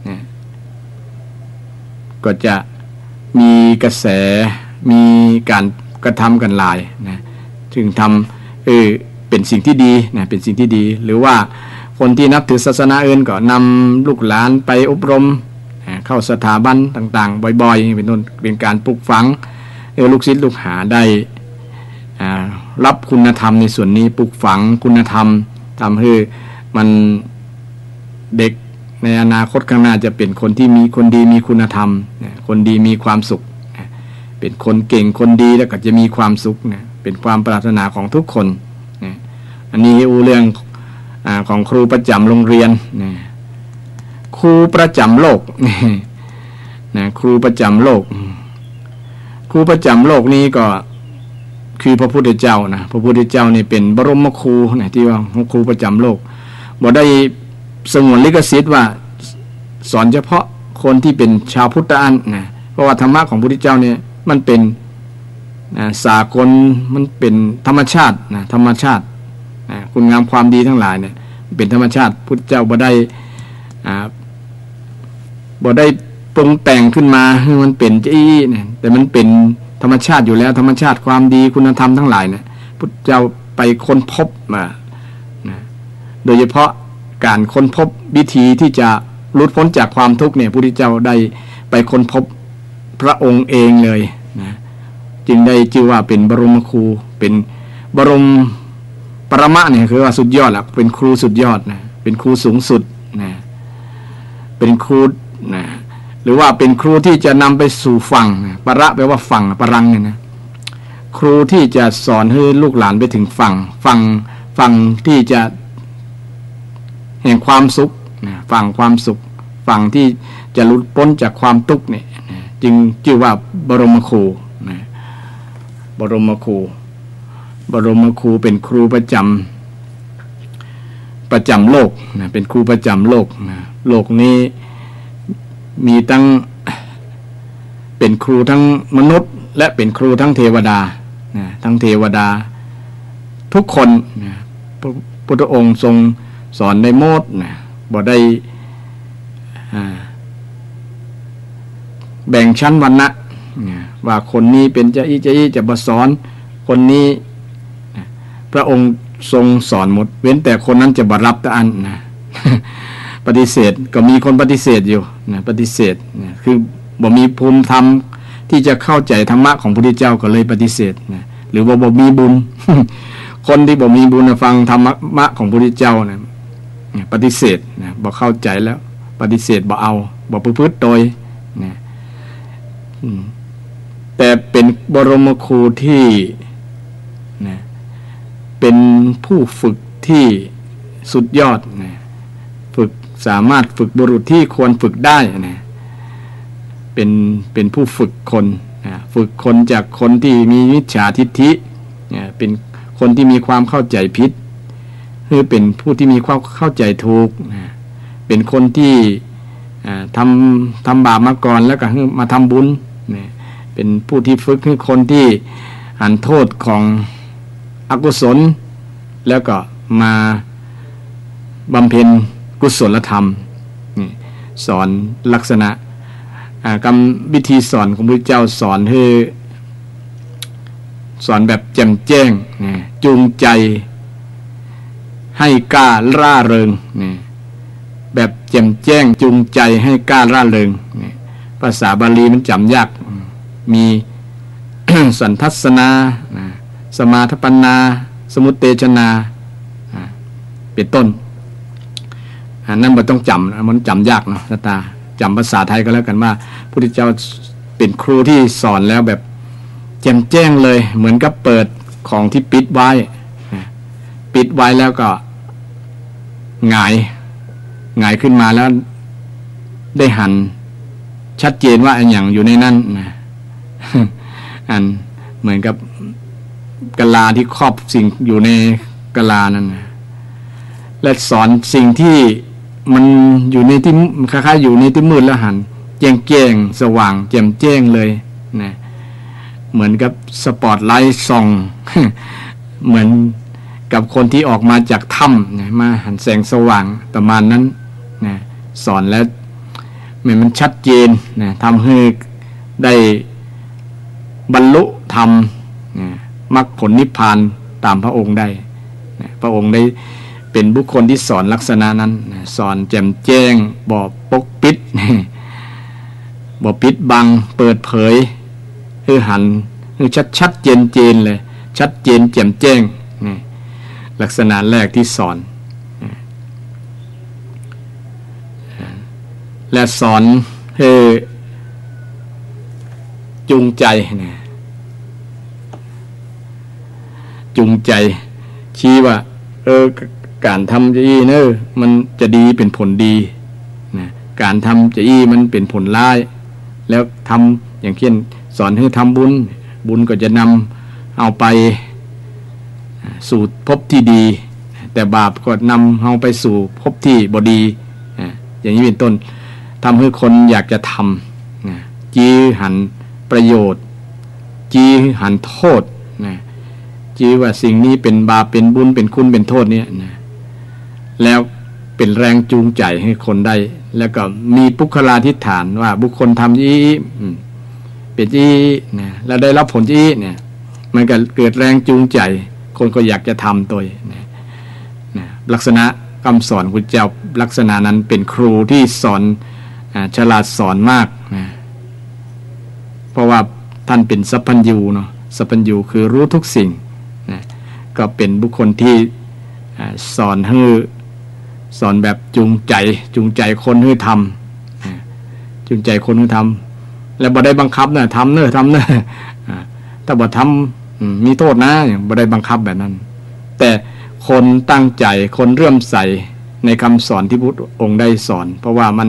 นะก็จะมีกระแสมีการกระทำกันหลายนะถึงทำเป็นสิ่งที่ดีนะเป็นสิ่งที่ดีหรือว่าคนที่นับถือศาสนาอื่นก็นำลูกหลานไปอบรมเข้าสถาบันต่างๆบ่อยๆเป็นต้นเป็นการปลูกฝังลูกศิษย์ลูกหาได้รับคุณธรรมในส่วนนี้ปลูกฝังคุณธรรมทำให้มันเด็กในอนาคตข้างหน้าจะเป็นคนที่มีคนดีมีคุณธรรมคนดีมีความสุขเป็นคนเก่งคนดีแล้วก็จะมีความสุขเป็นความปรารถนาของทุกคนอันนี้เรื่องของครูประจำโรงเรียนครูประจำโลกครูประจำโลกครูประจำโลกนี้ก็คือพระพุทธเจ้านะพระพุทธเจ้านี่เป็นบรมครูนะที่ว่าครูประจำโลกบ่ได้สงวนลิขสิทธิ์ว่าสอนเฉพาะคนที่เป็นชาวพุทธอันนะเพราะว่าธรรมะของพระพุทธเจ้าเนี่ยมันเป็นสากลมันเป็นธรรมชาตินะธรรมชาติคุณงามความดีทั้งหลายเนี่ยเป็นธรรมชาติพุทธเจ้าบ่ได้ปรุงแต่งขึ้นมาให้มันเป็นเนี่ยแต่มันเป็นธรรมชาติอยู่แล้วธรรมชาติความดีคุณธรรมทั้งหลายเนี่ยพุทธเจ้าไปค้นพบมาโดยเฉพาะการค้นพบวิธีที่จะหลุดพ้นจากความทุกข์เนี่ยพุทธเจ้าได้ไปค้นพบพระองค์เองเลยนะจึงได้ชื่อว่าเป็นบรมครูเป็นบรมปรมะเนี่ยคือว่าสุดยอดละเป็นครูสุดยอดนะเป็นครูสูงสุดนะเป็นครูนะหรือว่าเป็นครูที่จะนำไปสู่ฝั่งประแปลว่าฝั่งปรังเนี่ยนะครูที่จะสอนให้ลูกหลานไปถึงฝั่งที่จะแห่งความสุขนะฝั่งความสุขฝั่งที่จะหลุดพ้นจากความทุกข์เนี่ยจึงชื่อว่าบรมครูนะบรมครูเป็นครูประจำโลกนะเป็นครูประจำโลกนะโลกนี้มีตั้งเป็นครูทั้งมนุษย์และเป็นครูทั้งเทวดานะทั้งเทวดาทุกคนนะพระพุทธองค์ทรงสอนในโมดนะบ่ได้แบ่งชั้นวรรณะว่าคนนี้เป็นจะบ่สอนคนนี้พระองค์ทรงสอนหมดเว้นแต่คนนั้นจะบ่รับตะอันนะ ปฏิเสธก็มีคนปฏิเสธอยู่นะปฏิเสธนะคือบ่มีภูมิธรรมที่จะเข้าใจธรรมะของพระพุทธเจ้าก็เลยปฏิเสธนะหรือว่าบ่มีบุญ คนที่บ่มีบุญฟังธรรมะของพระพุทธเจ้านะปฏิเสธนะบ่เข้าใจแล้วปฏิเสธบ่เอาบ่ประพฤติโดยนะแต่เป็นบรมครูที่นะเป็นผู้ฝึกที่สุดยอดนะฝึกสามารถฝึกบุรุษที่ควรฝึกได้นะเป็นผู้ฝึกคนนะฝึกคนจากคนที่มีมิจฉาทิฏฐินะเป็นคนที่มีความเข้าใจผิดคือเป็นผู้ที่มีความเข้าใจถูกนะเป็นคนที่ทำบาปมาก่อนแล้วก็มาทำบุญนะเป็นผู้ที่ฝึกให้คนที่หันโทษของอกุศลแล้วก็มาบำเพ็ญกุศลธรรมสอนลักษณะกรรมวิธีสอนของพระเจ้าสอนให้สอนแบบแจ่มแจ้งจูงใจให้กล้าร่าเริงแบบแจ่มแจ้งจูงใจให้กล้าร่าเริงภาษาบาลีมันจำยากมี สันทัศนาสมาทปันนาสมุตเตชนาเป็นต้น นั่นมันต้องจำมันจำยากเนาะตาจำภาษาไทยก็แล้วกันว่าพระพุทธเจ้าเป็นครูที่สอนแล้วแบบแจ่มแจ้งเลยเหมือนกับเปิดของที่ปิดไว้แล้วก็หงายขึ้นมาแล้วได้หันชัดเจนว่าอันอย่างอยู่ในนั้นนะอันเหมือนกับกะลาที่ครอบสิ่งอยู่ในกะลานั้นนะและสอนสิ่งที่มันอยู่ในที่คล้ายๆอยู่ในที่มืดแล้วหันแจ้งสว่างแจ่มแจ้งเลยนะเหมือนกับสปอตไลท์ส่อง เหมือนกับคนที่ออกมาจากถ้ำนะมาหันแสงสว่างประมาณนั้นนะสอนแล้วมันชัดเจนนะทำให้ได้บรรลุธรรมนะมรรคผลนิพพานตามพระองค์ได้นะพระองค์ได้เป็นบุคคลที่สอนลักษณะนั้นนะสอนแจ่มแจ้งบ่ปกปิดบ่ปิดบังเปิดเผยคือหันคือชัดเจนเลยชัดเจนแจ่มแจ้งนี่ลักษณะแรกที่สอนและสอนให้จูงใจเนี่ยจูงใจชี้ว่าการทำจะอี้เนอะมันจะดีเป็นผลดีนะการทำจะอี้มันเป็นผลร้ายแล้วทำอย่างเช่นสอนให้ทำบุญก็จะนำเอาไปสู่ภพที่ดีแต่บาปก็นำเอาไปสู่ภพที่บ่ดีอย่างนี้เป็นต้นทำให้คนอยากจะทำจี้หันประโยชน์จี้หันโทษจี้ว่าสิ่งนี้เป็นบาปเป็นบุญเป็นคุณเป็นโทษเนี่ยแล้วเป็นแรงจูงใจให้คนได้แล้วก็มีปุคลาธิฐานว่าบุคคลทำยี่เป็นยี่แล้วได้รับผลยี่เนี่ยมันก็เกิดแรงจูงใจคนก็อยากจะทำตัวลักษณะคำสอนพุทธเจ้าลักษณะนั้นเป็นครูที่สอนฉลาดสอนมากนะเพราะว่าท่านเป็นสัพพัญญูเนาะสัพพัญญูคือรู้ทุกสิ่งนะก็เป็นบุคคลที่สอนแบบจูงใจคนให้ทำจูงใจคนให้ทำแล้วบ่ได้บังคับนะทำเนอะถ้าบ่ทำมีโทษนะบ่ได้บังคับแบบนั้นแต่คนตั้งใจคนเรื่อมใสในคำสอนที่พระพุทธองค์ได้สอนเพราะว่ามัน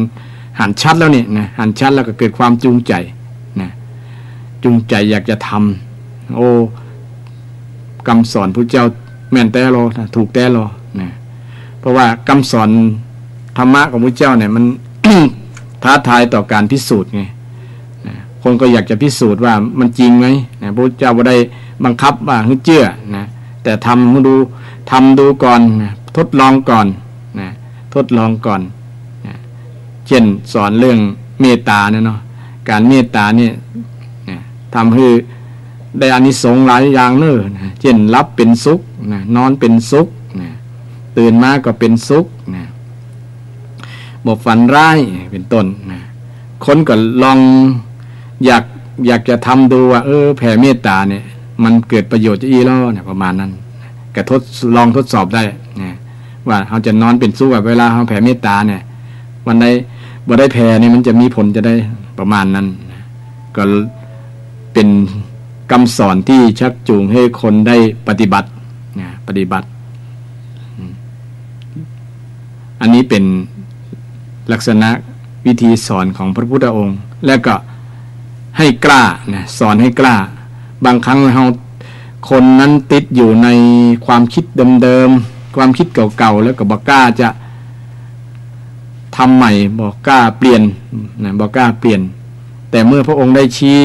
หันชัดแล้วนี่นะหันชัดแล้วก็เกิดความจูงใจนะจูงใจอยากจะทำคำสอนพระเจ้าแม่นแต่รอถูกแต่รอนะเพราะว่าคำสอนธรรมะของพระเจ้าเนี่ยมัน ท้าทายต่อการพิสูจน์ไงนะคนก็อยากจะพิสูจน์ว่ามันจริงไหมนะพระเจ้าบ่ได้บังคับว่าให้เชื่อนะแต่ทำดูก่อนนะทดลองก่อนนะทดลองก่อนนะเช่นสอนเรื่องเมตตาเนี่ยเนาะการเมตตาเนี่ยนะทำให้ได้อานิสงส์หลายอย่างเนอะนะเช่นรับเป็นสุขนะนอนเป็นสุขนะตื่นมาก็เป็นสุขนะบ่ฝันร้ายเป็นต้นนะคนก็ลองอยากจะทำดูว่าแผ่เมตตาเนี่ยมันเกิดประโยชน์จะอีแล้วเนี่ยประมาณนั้นก็ลองทดสอบได้นะว่าเขาจะนอนเป็นสุขแบบเวลาเขาแผ่เมตตาเนี่ยวันใดบ่ได้แผ่เนี่ยมันจะมีผลจะได้ประมาณนั้นนะก็เป็นคำสอนที่ชักจูงให้คนได้ปฏิบัตินะปฏิบัติอันนี้เป็นลักษณะวิธีสอนของพระพุทธองค์แล้วก็ให้กล้านะสอนให้กล้าบางครั้งเราคนนั้นติดอยู่ในความคิดเดิมๆความคิดเก่าๆแล้วก็บ่กล้าจะทำใหม่บ่กล้าเปลี่ยนนะบ่กล้าเปลี่ยนแต่เมื่อพระองค์ได้ชี้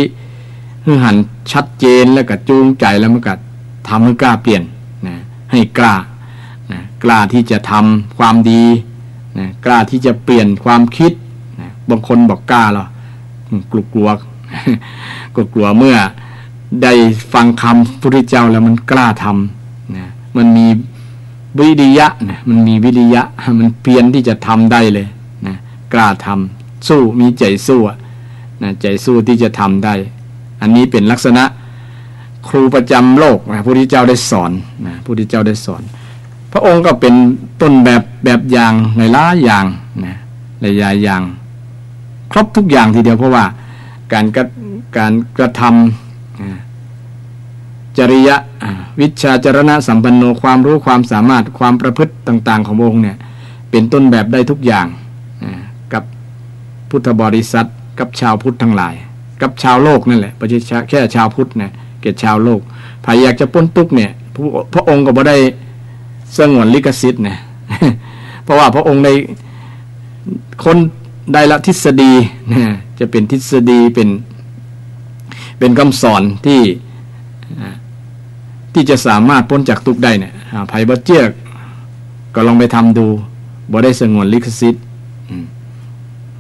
ให้หันชัดเจนแล้วก็จูงใจแล้วมันก็ทำให้กล้าเปลี่ยนนะให้กล้านะกล้าที่จะทำความดีนะกล้าที่จะเปลี่ยนความคิดนะบางคนบอกกล้าหรอกลัวเมื่อได้ฟังคำพระพุทธเจ้าแล้วมันกล้าทำนะมันมีวิริยะนะมันมีวิริยะมันเพียรที่จะทำได้เลยนะกล้าทำสู้มีใจสู้นะใจสู้ที่จะทำได้อันนี้เป็นลักษณะครูประจำโลกนะพระพุทธเจ้าได้สอนนะพระพุทธเจ้าได้สอนพ ระองค์ก็เป็นต้นแบบอย่างในหลายอย่างนะหลายอย่างครบทุกอย่างทีเดียวเพราะว่าการกระทำจริยะวิชาจรณะสัมปันโนความรู้ความสามารถความประพฤติต่างๆของพระองค์เนี่ยเป็นต้นแบบได้ทุกอย่างกับพุทธบริษัทกับชาวพุทธทั้งหลายกับชาวโลกนั่นแหละไม่ใช่แค่ชาวพุทธนะเกิดชาวโลกใครอยากจะพ้นทุกข์เนี่ยพระองค์ก็บ่ได้สงวนลิขสิทธิ์นะ เพราะว่าพระองค์ได้คนได้ละทฤษฎีนะจะเป็นทฤษฎีเป็นคำสอนที่จะสามารถพ้นจากทุกข์ได้เนี่ยไผ่บ่เจียกก็ลองไปทำดูบ่ได้สงวนลิขสิทธิ์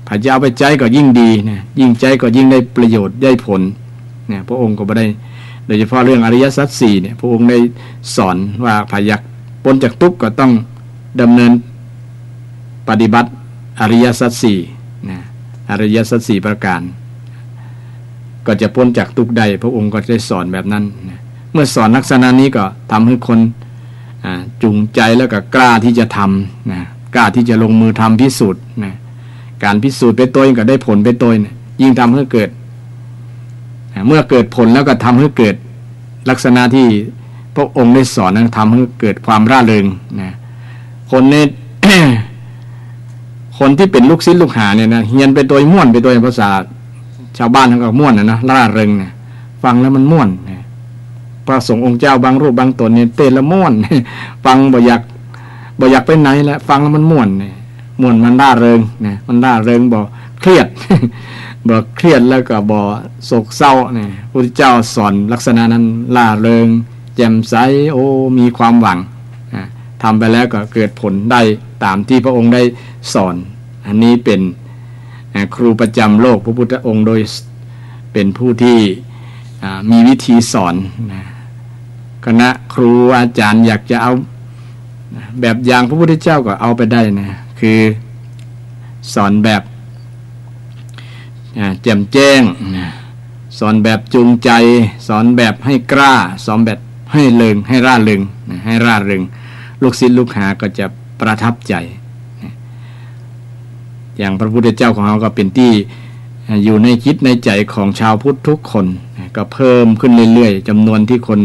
ไผ่จะเอาไปใจก็ยิ่งดีนะยิ่งใจก็ยิ่งได้ประโยชน์ได้ผลเนี่ยพระองค์ก็บ่ได้โดยเฉพาะเรื่องอริยสัจสี่เนี่ยพระองค์ได้สอนว่าไผ่อยากพ้นจากทุกข์ก็ต้องดำเนินปฏิบัติอริยสัจสี่นะอริยสัจสี่ประการก็จะพ้นจากทุกข์ได้พระองค์ก็ได้สอนแบบนั้นนะเมื่อสอนลักษณะนี้ก็ทำให้คนจูงใจแล้วก็กล้าที่จะทำนะกล้าที่จะลงมือทำพิสูจน์นะการพิสูจน์ไปตัวเองก็ได้ผลไปตัวนะยิ่งทำให้เกิดเมื่อเกิดผลแล้วก็ทำให้เกิดลักษณะที่พระองค์ได้สอนนั้นทำให้เกิดความร่าเริงนะคนใน คนที่เป็นลูกศิษย์ลูกหาเนี่ยนะเฮียนไปตัวม่วนไปตัวภาษาชาวบ้านทั้งก็ม่วนนะร่าเริงนะฟังแล้วมันม่วนนะพระสงฆ์องค์เจ้าบางรูปบางตนเนี่ยเต้นละม่วน ฟังบ่อยากไปไหนแล้วฟังแล้วมันม่วนเนี่ยม่วนมันร่าเริงนะมันร่าเริงบ่เครียด บ่เครียดแล้วก็บ่โศกเศร้าเนี่ยพระพุทธเจ้าสอนลักษณะนั้นร่าเริงแจ่มใสโอ้มีความหวังทำไปแล้วก็เกิดผลได้ตามที่พระองค์ได้สอนอันนี้เป็นครูประจำโลกพระพุทธองค์โดยเป็นผู้ที่มีวิธีสอนคณะครูอาจารย์อยากจะเอาแบบอย่างพระพุทธเจ้าก็เอาไปได้นะคือสอนแบบแจ่มแจ้งสอนแบบจูงใจสอนแบบให้กล้าสอนแบบให้เริงให้ร่าเริงให้ร่าเริงลูกศิษย์ลูกหาก็จะประทับใจอย่างพระพุทธเจ้าของเราก็เป็นที่อยู่ในคิดในใจของชาวพุทธทุกคนก็เพิ่มขึ้นเรื่อยๆจำนวนที่คน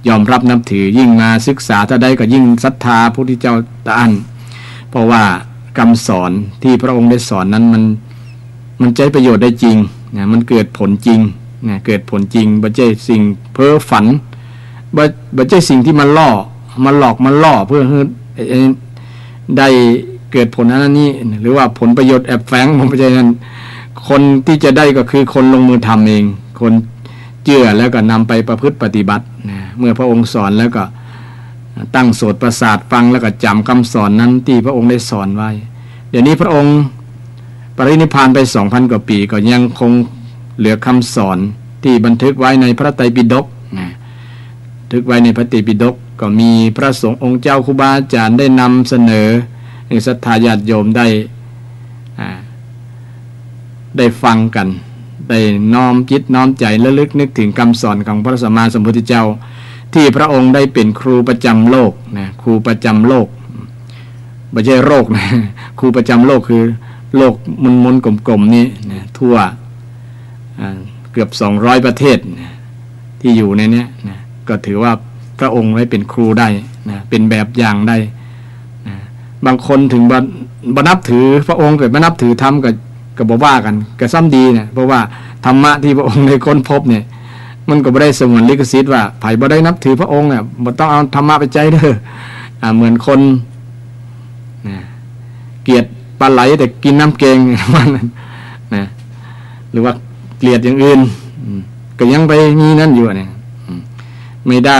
ยอมรับนับถือยิ่งมาศึกษาถ้าได้ก็ยิ่งศรัทธาพระพุทธเจ้าตะอันเพราะว่าคำสอนที่พระองค์ได้สอนนั้นมันใช้ประโยชน์ได้จริงนะมันเกิดผลจริงนะเกิดผลจริงบ่ใช่สิ่งเพ้อฝันบ่ใช่สิ่งที่มันหลอกมาล่อเพื่อให้ได้เกิดผลนั้นนี่หรือว่าผลประโยชน์แอบแฝงผมไม่ใช่นั้นคนที่จะได้ก็คือคนลงมือทำเองคนเชื่อแล้วก็นำไปประพฤติปฏิบัตินะเมื่อพระองค์สอนแล้วก็ตั้งโสตประสาทฟังแล้วก็จำคำสอนนั้นที่พระองค์ได้สอนไว้เดี๋ยวนี้พระองค์ปรินิพพานไป 2,000 กว่าปีก็ยังคงเหลือคำสอนที่บันทึกไว้ในพระไตรปิฎกนะบันทึกไว้ในพระไตรปิฎกก็มีพระสงฆ์องค์เจ้าครูบาอาจารย์ได้นำเสนอให้ศรัทธาญาติโยมได้ฟังกันได้น้อมจิตน้อมใจระลึกนึกถึงคำสอนของพระสัมมาสัมพุทธเจ้าที่พระองค์ได้เป็นครูประจำโลกนะครูประจำโลกไม่ใช่โรคนะครูประจำโลกคือโลกมุนๆกลมๆนี้นะทั่วเกือบ200ประเทศนะที่อยู่ในนี้นะก็ถือว่าพระองค์ไว้เป็นครูได้นะเป็นแบบอย่างได้นะบางคนถึงบ่นับถือพระองค์แต่บ่นับถือธรรมก็บ่ว่ากันก็ซ้ำดีเนี่ยเพราะว่าธรรมะที่พระองค์ได้ค้นพบเนี่ยมันก็บ่ได้สงวนลิขสิทธิ์ว่าไผบ่ได้นับถือพระองค์เนี่ยบ่ต้องเอาธรรมะไปใจเด้อเหมือนคนเกลียดปลาไหลแต่กินน้ำเกงมันนะหรือว่าเกลียดอย่างอื่นก็ยังไปมีนั่นอยู่เนี่ยไม่ได้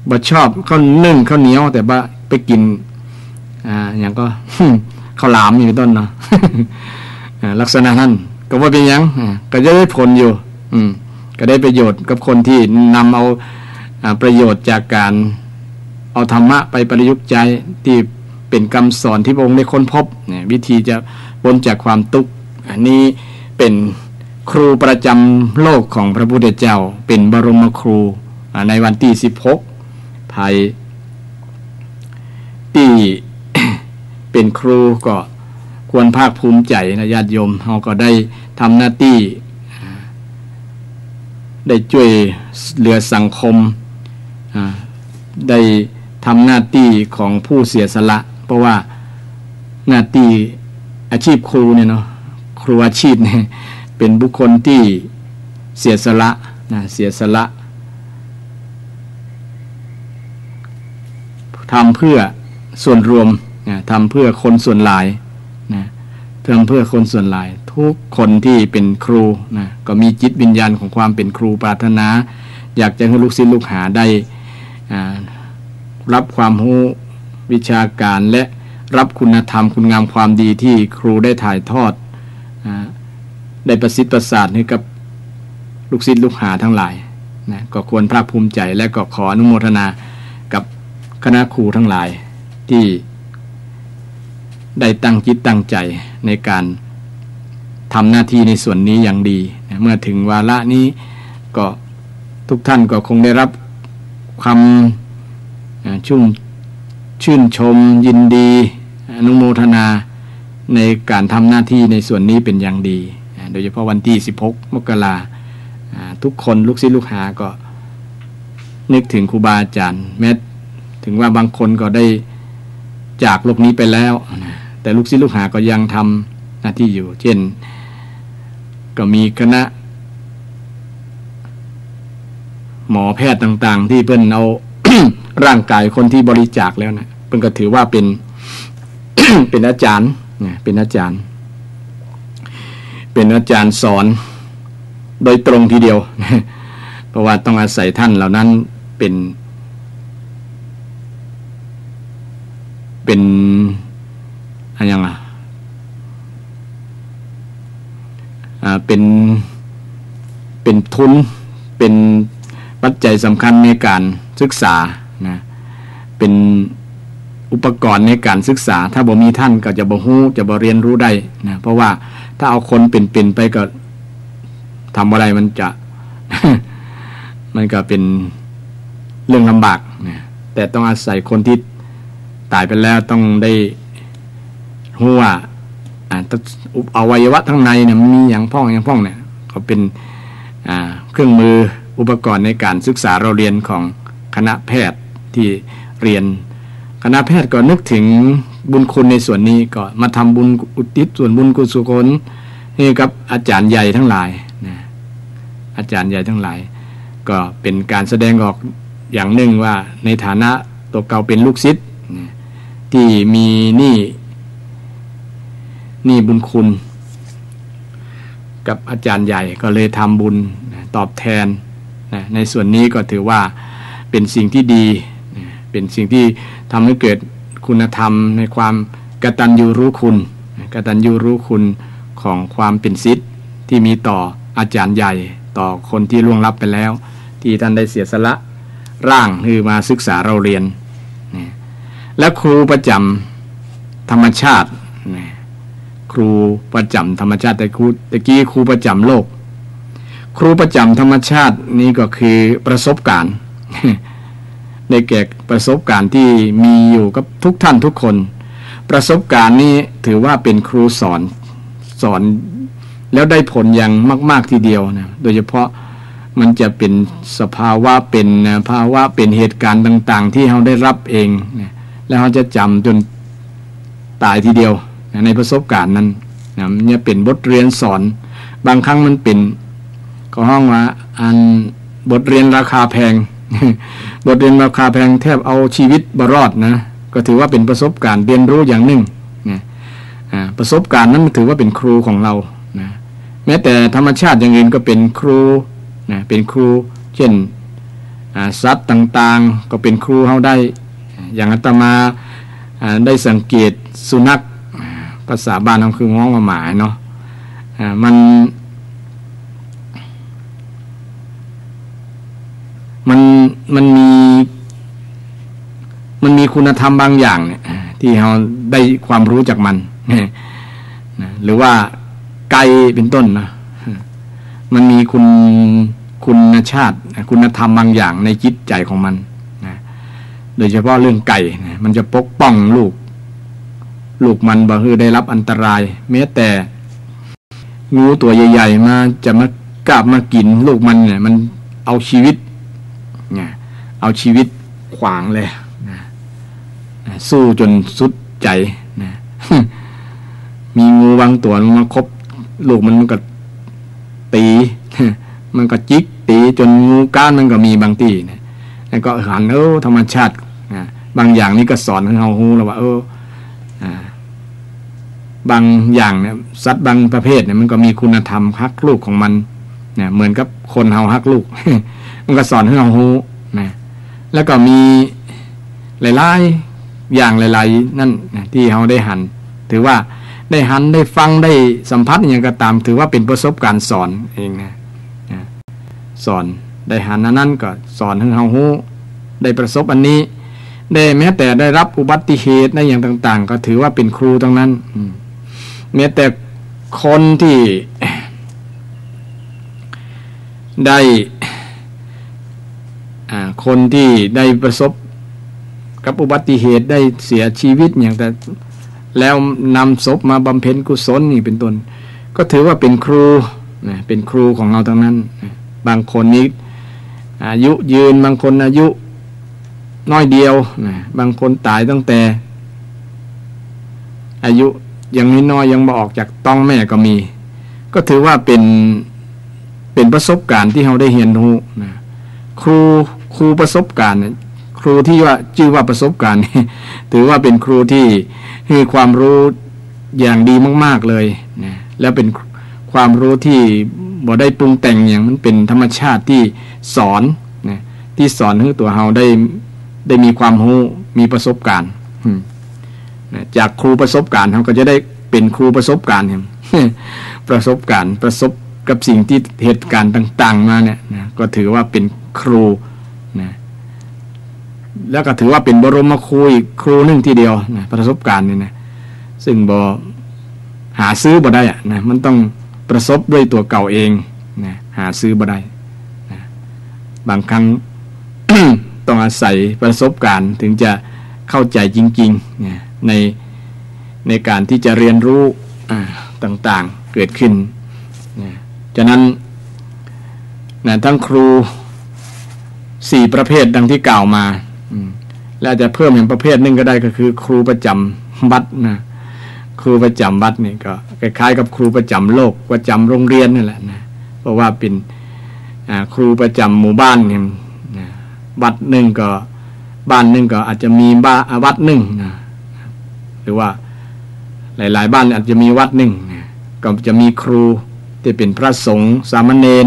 บ่ชอบข้าวนึ่งข้าวเหนียวแต่ว่าไปกินอย่างก็ข้าวหลามอย่างต้นเนาะ ลักษณะนั้นก็ว่าเป็นยังก็จะได้ผลอยู่ก็ได้ประโยชน์กับคนที่นำเอาประโยชน์จากการเอาธรรมะไปประยุกต์ใจที่เป็นคำสอนที่พระองค์ได้ค้นพบเนี่ยวิธีจะพ้นจากความทุกข์อันนี้เป็นครูประจำโลกของพระพุทธเจ้าเป็นบรมครูในวันที่16ภาย ที่ เป็นครูก็ควรภาคภูมิใจนะญาติโยมเราก็ได้ทำหน้าที่ได้ช่วยเหลือสังคมได้ทำหน้าที่ของผู้เสียสละเพราะว่าหน้าที่อาชีพครูเนี่ยเนาะครูอาชีพเนี่ยเป็นบุคคลที่เสียสละนะเสียสละทำเพื่อส่วนรวมนะทำเพื่อคนส่วนหลายนะทำเพื่อคนส่วนหลายทุกคนที่เป็นครูนะก็มีจิตวิญญาณของความเป็นครูปรารถนาอยากจะให้ลูกศิษย์ลูกหาได้รับความรู้วิชาการและรับคุณธรรมคุณงามความดีที่ครูได้ถ่ายทอดได้ประสิทธิ์ประสาทให้กับลูกศิษย์ลูกหาทั้งหลายนะก็ควรภาคภูมิใจและก็ขออนุโมทนากับคณะครูทั้งหลายที่ได้ตั้งจิตตั้งใจในการทำหน้าที่ในส่วนนี้อย่างดีนะเมื่อถึงวาระนี้ก็ทุกท่านก็คงได้รับความชื่นชมยินดีอนุโมทนาในการทำหน้าที่ในส่วนนี้เป็นอย่างดีโดยเฉพาะวันที่16 มกราทุกคนลูกศิษย์ลูกหาก็นึกถึงครูบาอาจารย์แม้ถึงว่าบางคนก็ได้จากโลกนี้ไปแล้วแต่ลูกศิษย์ลูกหาก็ยังทำหน้าที่อยู่เช่นก็มีคณะหมอแพทย์ต่างๆที่เพิ่นเอา ร่างกายคนที่บริจาคแล้วนะเพิ่นก็ถือว่าเป็น เป็นอาจารย์เป็นอาจารย์สอนโดยตรงทีเดียว เพราะว่าต้องอาศัยท่านเหล่านั้นเป็นอะไรอย่างเป็นทุนเป็นปัจจัยสำคัญในการศึกษานะเป็นอุปกรณ์ในการศึกษาถ้าบ่มีท่านก็จะบ่ฮู้จะบ่เรียนรู้ได้นะเพราะว่าถ้าเอาคนเป็นไปก็ทำอะไรมันจะ มันก็เป็นเรื่องลำบากนะแต่ต้องอาศัยคนที่ตายไปแล้วต้องได้รู้ว่าอวัยวะข้างในเนี่ยมันมีอย่างพ่องเนี่ยก็เป็นเครื่องมืออุปกรณ์ในการศึกษาเราเรียนของคณะแพทย์ที่เรียนคณะแพทย์ก็นึกถึงบุญคุณในส่วนนี้ก็มาทำบุญอุทิศส่วนบุญกุศลให้กับอาจารย์ใหญ่ทั้งหลายนะอาจารย์ใหญ่ทั้งหลายก็เป็นการแสดงออกอย่างหนึ่งว่าในฐานะตัวเก่าเป็นลูกศิษย์ที่มีนี่บุญคุณกับอาจารย์ใหญ่ก็เลยทำบุญตอบแทนในส่วนนี้ก็ถือว่าเป็นสิ่งที่ดีเป็นสิ่งที่ทำให้เกิดคุณธรรมในความกตัญญูรู้คุณของความเป็นศิษย์ที่มีต่ออาจารย์ใหญ่ต่อคนที่ล่วงลับไปแล้วที่ท่านได้เสียสละร่างคือมาศึกษาเราเรียนและครูประจำธรรมชาติครูประจำธรรมชาติตะกี้ครูประจำโลกครูประจำธรรมชาตินี้ก็คือประสบการณ์ ได้แก่ประสบการณ์ที่มีอยู่กับทุกท่านทุกคนประสบการณ์นี้ถือว่าเป็นครูสอนแล้วได้ผลอย่างมากๆทีเดียวนะโดยเฉพาะมันจะเป็นสภาวะเป็นภาวะเป็นเหตุการณ์ต่างๆที่เราได้รับเองนะแล้วเราจะจำจนตายทีเดียวในประสบการณ์นั้นนะมันจะเป็นบทเรียนสอนบางครั้งมันเป็นก็ห้องว่าบทเรียนราคาแพง บทเรียนราคาแพงแทบเอาชีวิตบรอดนะก็ถือว่าเป็นประสบการณ์เรียนรู้อย่างหนึ่งนะประสบการณ์นั้นถือว่าเป็นครูของเรานะแม้แต่ธรรมชาติอย่างอื่นก็เป็นครูนะเป็นครูเช่นสัตว์ต่างๆก็เป็นครูเขาได้อย่างอาตมาได้สังเกตสุนัขภาษาบ้านเขาคือง้องมาหมายเนาะมันมีคุณธรรมบางอย่างเนี่ยที่เราได้ความรู้จากมันหรือว่าไก่เป็นต้นนะมันมีคุณชาติคุณธรรมบางอย่างในจิตใจของมันนะ โดยเฉพาะเรื่องไก่นะมันจะปกป้องลูกมันบ่ให้ได้รับอันตรายแม้แต่งูตัวใหญ่ๆมาจะมากราบมากินลูกมันเนี่ยมันเอาชีวิตเนี่ยเอาชีวิตขวางเลยนะสู้จนสุดใจนะ มีงูบางตัวมันมาคบลูกมันก็ตี มันก็จิกตีจนงูก้านมันก็มีบางที่นะแล้วก็หันธรรมชาตินะบางอย่างนี่ก็สอนให้เรารู้แล้วว่าบางอย่างเนี่ยสัตว์บางประเภทเนี่ยมันก็มีคุณธรรมฮักลูกของมันเนี่ยเหมือนกับคนเฮาฮักลูก มันก็สอนให้เรารู้นะแล้วก็มีหลายๆอย่างหลายๆนั่นนะที่เฮาได้หันถือว่าได้หันได้ฟังได้สัมผัสอย่างก็ตามถือว่าเป็นประสบการณ์สอนเองนะสอนได้หันนั้นก็สอนให้เฮารู้ได้ประสบอันนี้ได้แม้แต่ได้รับอุบัติเหตุในอย่างต่างๆก็ถือว่าเป็นครูตรงนั้นแม้แต่คนที่ได้ประสบกับอุบัติเหตุได้เสียชีวิตอย่างแต่แล้วนำศพมาบำเพ็ญกุศลนี่เป็นต้นก็ถือว่าเป็นครูนะเป็นครูของเราทั้งนั้นบางคนนี้อายุยืนบางคนอายุน้อยเดียวนะบางคนตายตั้งแต่อายุยังน้อยยังมาออกจากท้องแม่ก็มีก็ถือว่าเป็นประสบการณ์ที่เราได้เรียนรู้นะครูประสบการณ์ครูที่ว่าชื่อว่าประสบการณ์ ถือว่าเป็นครูที่ให้ความรู้อย่างดีมากๆเลยนะแล้วเป็นความรู้ที่บ่ได้ปรุงแต่งอย่างมันเป็นธรรมชาติที่สอนนะที่สอนให้ตัวเราได้มีความรู้มีประสบการณ์นะจากครูประสบการณ์เราก็จะได้เป็นครูประสบการณ์ ประสบการณ์ประสบกับสิ่งที่เหตุการณ์ต่างๆมาเนี่ยนะก็ถือว่าเป็นครูนะแล้วก็ถือว่าเป็นบรมครูอีกครูหนึ่งทีเดียวนะประสบการณ์นี่นะซึ่งบ่หาซื้อบ่ได้นะมันต้องประสบด้วยตัวเก่าเองนะหาซื้อบ่ได้นะบางครั้ง ต้องอาศัยประสบการณ์ถึงจะเข้าใจจริงๆนะในการที่จะเรียนรู้ต่างๆเกิดขึ้นนะฉะนั้นนะทั้งครู4ประเภทดังที่กล่าวมาและจะเพิ่มอย่างประเภทหนึ่งก็ได้ก็คือครูประจำวัดนะครูประจำวัดนี่ก็คล้ายๆกับครูประจำโลกประจำโรงเรียนนี่แหละนะเพราะว่าเป็นครูประจำหมู่บ้านเนี่ยวัดหนึ่งก็บ้านหนึ่งก็อาจจะมีวัดหนึ่งนะหรือว่าหลายๆบ้านอาจจะมีวัดหนึ่งนะก็จะมีครูที่เป็นพระสงฆ์สามเณร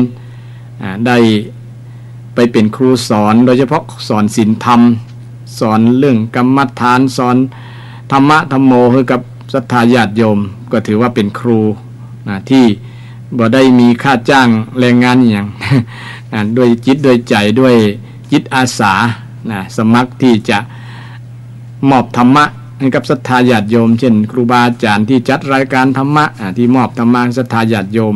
ได้ไปเป็นครูสอนโดยเฉพาะสอนศีลธรรมสอนเรื่องกรรมฐานสอนธรรมะธรรมโมให้กับศรัทธาญาติโยมก็ถือว่าเป็นครูนะที่บ่ได้มีค่าจ้างแรงงานอย่าง ด้วยจิตด้วยใจด้วยจิตอาสานะสมัครที่จะมอบธรรมะให้กับศรัทธาญาติโยมเช่นครูบาอาจารย์ที่จัดรายการธรรมะที่มอบธรรมะศรัทธาญาติโยม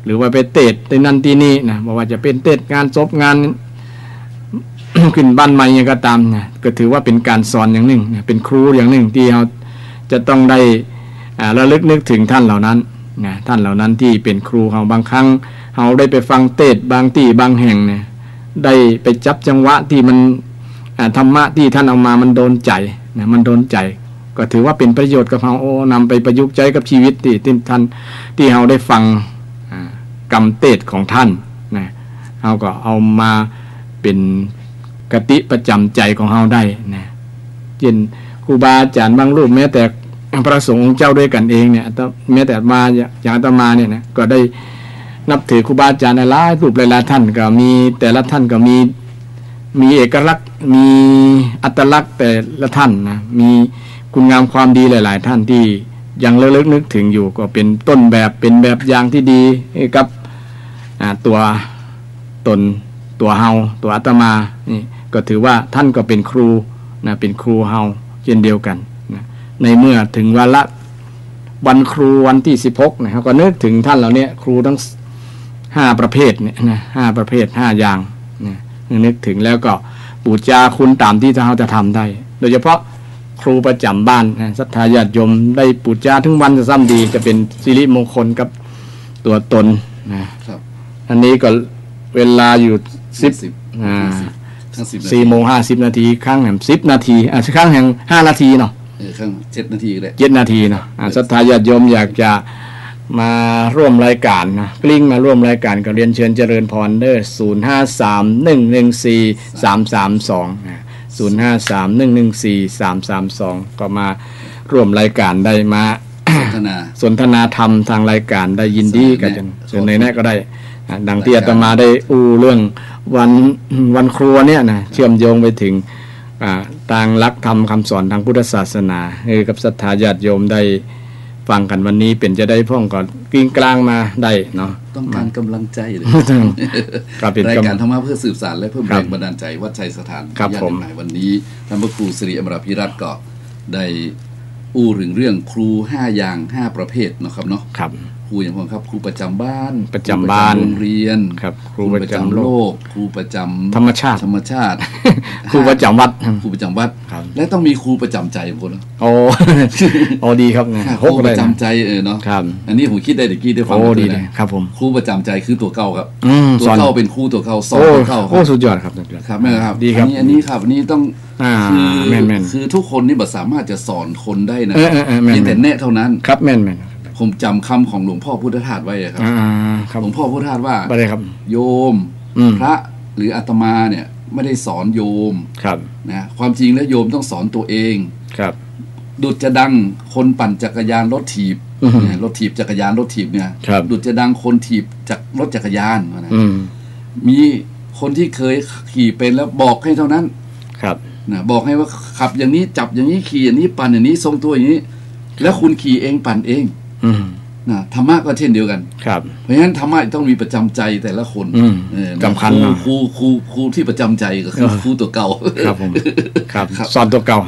หรือว่าไปเทศน์ที่นั่นที่นี่นะบอกว่าจะเป็นเทศน์งานศพงาน ขึ้นบ้านใหม่ยังก็ตามนะก็ถือว่าเป็นการสอนอย่างหนึ่งนะเป็นครูอย่างหนึ่งที่เราจะต้องได้ระลึกนึกถึงท่านเหล่านั้นนะท่านเหล่านั้นที่เป็นครูเราบางครั้งเราได้ไปฟังเทศน์บางที่บางแห่งเนี่ยได้ไปจับจังหวะที่มันธรรมะที่ท่านเอามามันโดนใจนะมันโดนใจก็ถือว่าเป็นประโยชน์กับเรานำไปประยุกต์ใช้กับชีวิตที่ท่านที่เราได้ฟังกรรมเทศน์ของท่านนะเราก็เอามาเป็นกติประจำใจของเราได้นะเช่นครูบาอาจารย์บางรูปแม้แต่พระสงฆ์องค์เจ้าด้วยกันเองเนี่ยแม้แต่มาอย่างอาตมาเนี่ยนะก็ได้นับถือครูบาอาจารย์หลายรูปหลายท่านก็มีแต่ละท่านก็มีเอกลักษณ์มีอัตลักษณ์แต่ละท่านนะมีคุณงามความดีหลายๆท่านที่ยังระลึกนึกถึงอยู่ก็เป็นต้นแบบเป็นแบบอย่างที่ดีกับตัวตนตัวเฮาตัวอาตมานี่ก็ถือว่าท่านก็เป็นครูนะเป็นครูเฮาเช่นเดียวกันนะในเมื่อถึงวันครูวันที่16นะครับก็นึกถึงท่านเหล่านี้ครูทั้ง5ประเภทเนี่ยนะ5ประเภท5อย่างนะนึกถึงแล้วก็ ปู่จาคุณตามที่เราจะทำได้โดยเฉพาะครูประจำบ้านนะศรัทธาญาติโยมได้ปู่จาถึงวันจะซ้ำดีจะเป็นสิริมงคลกับตัวตนนะครับอันนี้ก็เวลาอยู่4:50 นาทีครั้งแห่ง10 นาทีครั้งแห่ง5 นาทีเนาะครั้ง7 นาทีเลย7 นาทีเนาะศรัทธาญาติโยมอยากจะมาร่วมรายการนะกลิ้งมาร่วมรายการก็เรียนเชิญเจริญพรเด้อ053-114-332 ก็มาร่วมรายการได้มาสนทนาธรรมทางรายการได้ยินดีกันส่วนในนี้ก็ได้ดังที่อาตมาได้เรื่องวันครัวเนี่ยนะเชื่อมโยงไปถึงทางหลักธรรมคำสอนทางพุทธศาสนากับศรัทธาญาติโยมได้ฟังกันวันนี้เป็นจะได้พ่องก่อนกิ้งกลางมาได้เนาะต้องการกำลังใจเลยรายการธรรมะเพื่อสืบสานและเพิ่มแรงบันดาลใจวัดชัยสถานญาติหลายวันนี้ท่านพระครูสิริอมรพิรัตน์ก็ได้ถึงเรื่องครู5 อย่าง 5 ประเภทนะครับเนาะครูอย่างพวกครับครูประจำบ้านโรงเรียนครูประจำโลกครูประจำธรรมชาติครูประจำวัดและต้องมีครูประจำใจของคนโอ้ดีครับครูประจำใจเนาะอันนี้ผมคิดได้เดี๋ยวกี้ได้ฟังดีเลยครับผมครูประจำใจคือตัวเก่าครับตัวเก่าเป็นครูตัวเก่าสอนตัวเก่าสุดยอดครับครับแม่ครับดีครับอันนี้ครับอันนี้ต้องคือทุกคนนี่สามารถจะสอนคนได้นะแต่แน่เท่านั้นครับแม่นผมจำคำของหลวงพ่อพุทธทาสไว้ครับหลวงพ่อพุทธทาสว่าโยมพระหรืออาตมาเนี่ยไม่ได้สอนโยมนะความจริงแล้วโยมต้องสอนตัวเองดุจจะดังคนปั่นจักรยานรถถีบจักรยานรถถีบเนี่ยดุจจะดังคนถีบจากรถจักรยานนะมีคนที่เคยขี่เป็นแล้วบอกให้เท่านั้นนะบอกให้ว่าขับอย่างนี้จับอย่างนี้ขี่อย่างนี้ปั่นอย่างนี้ทรงตัวอย่างนี้แล้วคุณขี่เองปั่นเองนะธรรมะก็เช่นเดียวกันเพราะฉะนั้นธรรมะต้องมีประจำใจแต่ละคนสำคัญครูที่ประจำใจก็คือครูตัวเก่าครับผมสอนตัวเก่า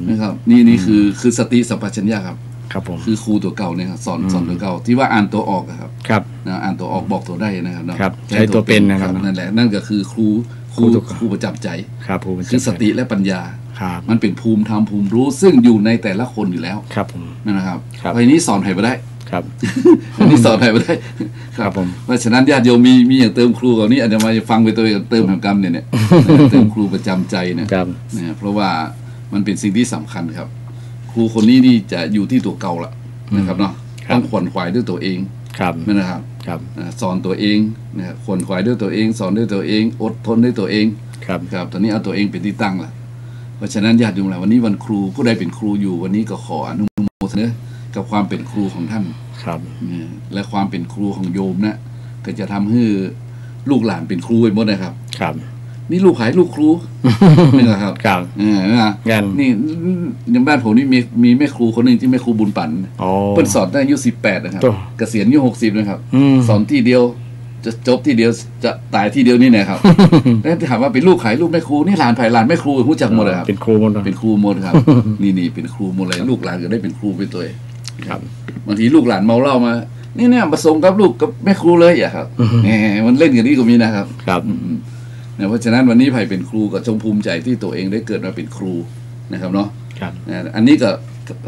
นะครับนี่คือสติสัมปชัญญะครับผมคือครูตัวเก่าเนี่ยครับสอนตัวเก่าที่ว่าอ่านตัวออกครับนะอ่านตัวออกบอกตัวได้นะครับใช้ตัวเป็นนะครับนั่นแหละนั่นก็คือครูประจำใจคือสติและปัญญามันเป็นภูมิธรรมภูมิรู้ซึ่งอยู่ในแต่ละคนอยู่แล้วครับผมนะครับเพราะนี้สอนใครไม่ได้ครับอันนี้สอนใครไม่ได้ครับผมเพราะฉะนั้นญาติโยมมีอย่างเติมครูกับนี้อาจจะมาฟังไปตัวเองเติมแห่งกรรมเนี่ยเติมครูประจำใจนะเพราะว่ามันเป็นสิ่งที่สำคัญครับครูคนนี้นี่จะอยู่ที่ตัวเก่าละนะครับเนาะต้องขวนขวายด้วยตัวเองนะครับสอนตัวเองนะขวนขวายด้วยตัวเองสอนด้วยตัวเองอดทนด้วยตัวเองครับตอนนี้เอาตัวเองเป็นที่ตั้งละเพราะฉะนั้นญาติโยมหลายวันนี้วันครูผู้ใดเป็นครูอยู่วันนี้ก็ขออนุโมทนากับความเป็นครูของท่านและความเป็นครูของโยมนะก็จะทำให้ลูกหลานเป็นครูไปหมดนะครับนี่ลูกขายลูกครูนี่นะครับนี่ในบ้านผมนี่มีแม่ครูคนหนึ่งที่แม่ครูบุญปั่นเพิ่นสอนตั้งอายุ18นะครับเกษียณอายุ60นะครับสอนที่เดียวจะจบที่เดียวจะตายที่เดียวนี่แน่ครับแล้วถามว่าเป็นลูกขายลูกแม่ครูนี่หลานไผ่หลานแม่ครูรู้จักหมดเลยครับเป็นครูหมดครับนี่เป็นครูหมดเลยลูกหลานก็ได้เป็นครูไปตัวเองครับบางทีลูกหลานเมาเหล้ามานี่เนี่ยผสมกับลูกกับแม่ครูเลยอ่ะครับแหมมันเล่นกันนี่ก็มีนะครับเพราะฉะนั้นวันนี้ไผ่เป็นครูก็จงภูมิใจที่ตัวเองได้เกิดมาเป็นครูนะครับเนาะอันนี้ก็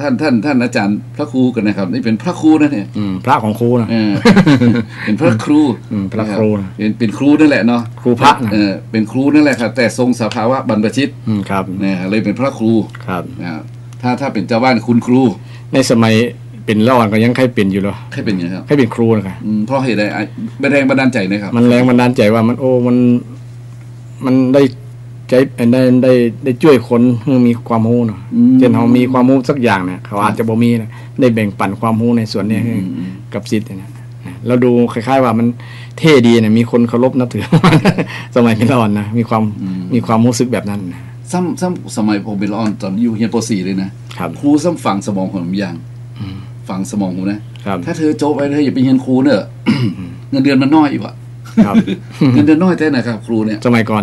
ท่านอาจารย์พระครูกันนะครับนี่เป็นพระครูนะเนี่ยพระของครูนะเป็นพระครูพระครูเป็นครูนั่นแหละเนาะครูพระเป็นครูนั่นแหละครับแต่ทรงสภาวะบรรพชิตครับเนี่ยเลยเป็นพระครูครับถ้าเป็นเจ้าบ้านคุณครูในสมัยเป็นเล่าก็ยังใครเป็นอยู่หรอใครเป็นไงครับใครเป็นครูนะครับเพราะเหตุใดแรงบันดาลใจนะครับมันแรงบันดาลใจว่ามันได้ใจได้ช่วยคนให้มีความรู้เนาะเช่นเขามีความรู้สักอย่างเนี่ยเขาอาจจะบ่มีนะได้แบ่งปันความรู้ในส่วนนี้ให้กับศิษย์เนี่ยเราดูคล้ายๆว่ามันเท่ดีเนี่ยมีคนเคารพนับถือสมัยเป็นละอ่อนนะมีความรู้สึกแบบนั้นซ้ำสมัยผมเป็นละอ่อนตอนอยู่เรียนป .4 เลยนะครูซ้ำฝังสมองผมอย่างฝังสมองผมนะถ้าเธอโจ๊กไปเธออย่าไปเรียนครูเนอะเงินเดือนมันน้อยอีกว่ะเงินเดือนน้อยแต่นะครับครูเนี่ยสมัยก่อน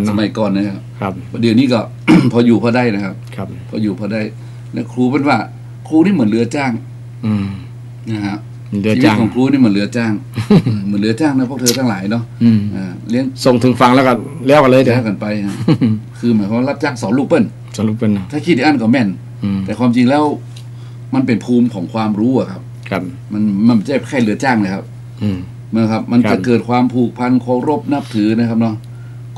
นะครับเดี๋ยวนี้ก็ พออยู่พอได้นะครับพออยู่พอได้แล้วครูเป็นว่าครูนี่เหมือนเรือจ้างนะครับ ชีวิตของครูนี่เหมือนเรือจ้างเหมือนเรือจ้างนะพวกเธอทั้งหลายเนาะเลี้ยงส่งถึงฟังแล้วก็แล้วกันเลยเดี๋ยวกันไปคือหมายความว่ารับจ้างสอนลูกเปิ้ลถ้าคิดอันก็แม่นแต่ความจริงแล้วมันเป็นภูมิของความรู้อะครับมันไม่ใช่แค่เรือจ้างเลยครับนะครับมันจะเกิดความผูกพันเคารพนับถือนะครับเนาะ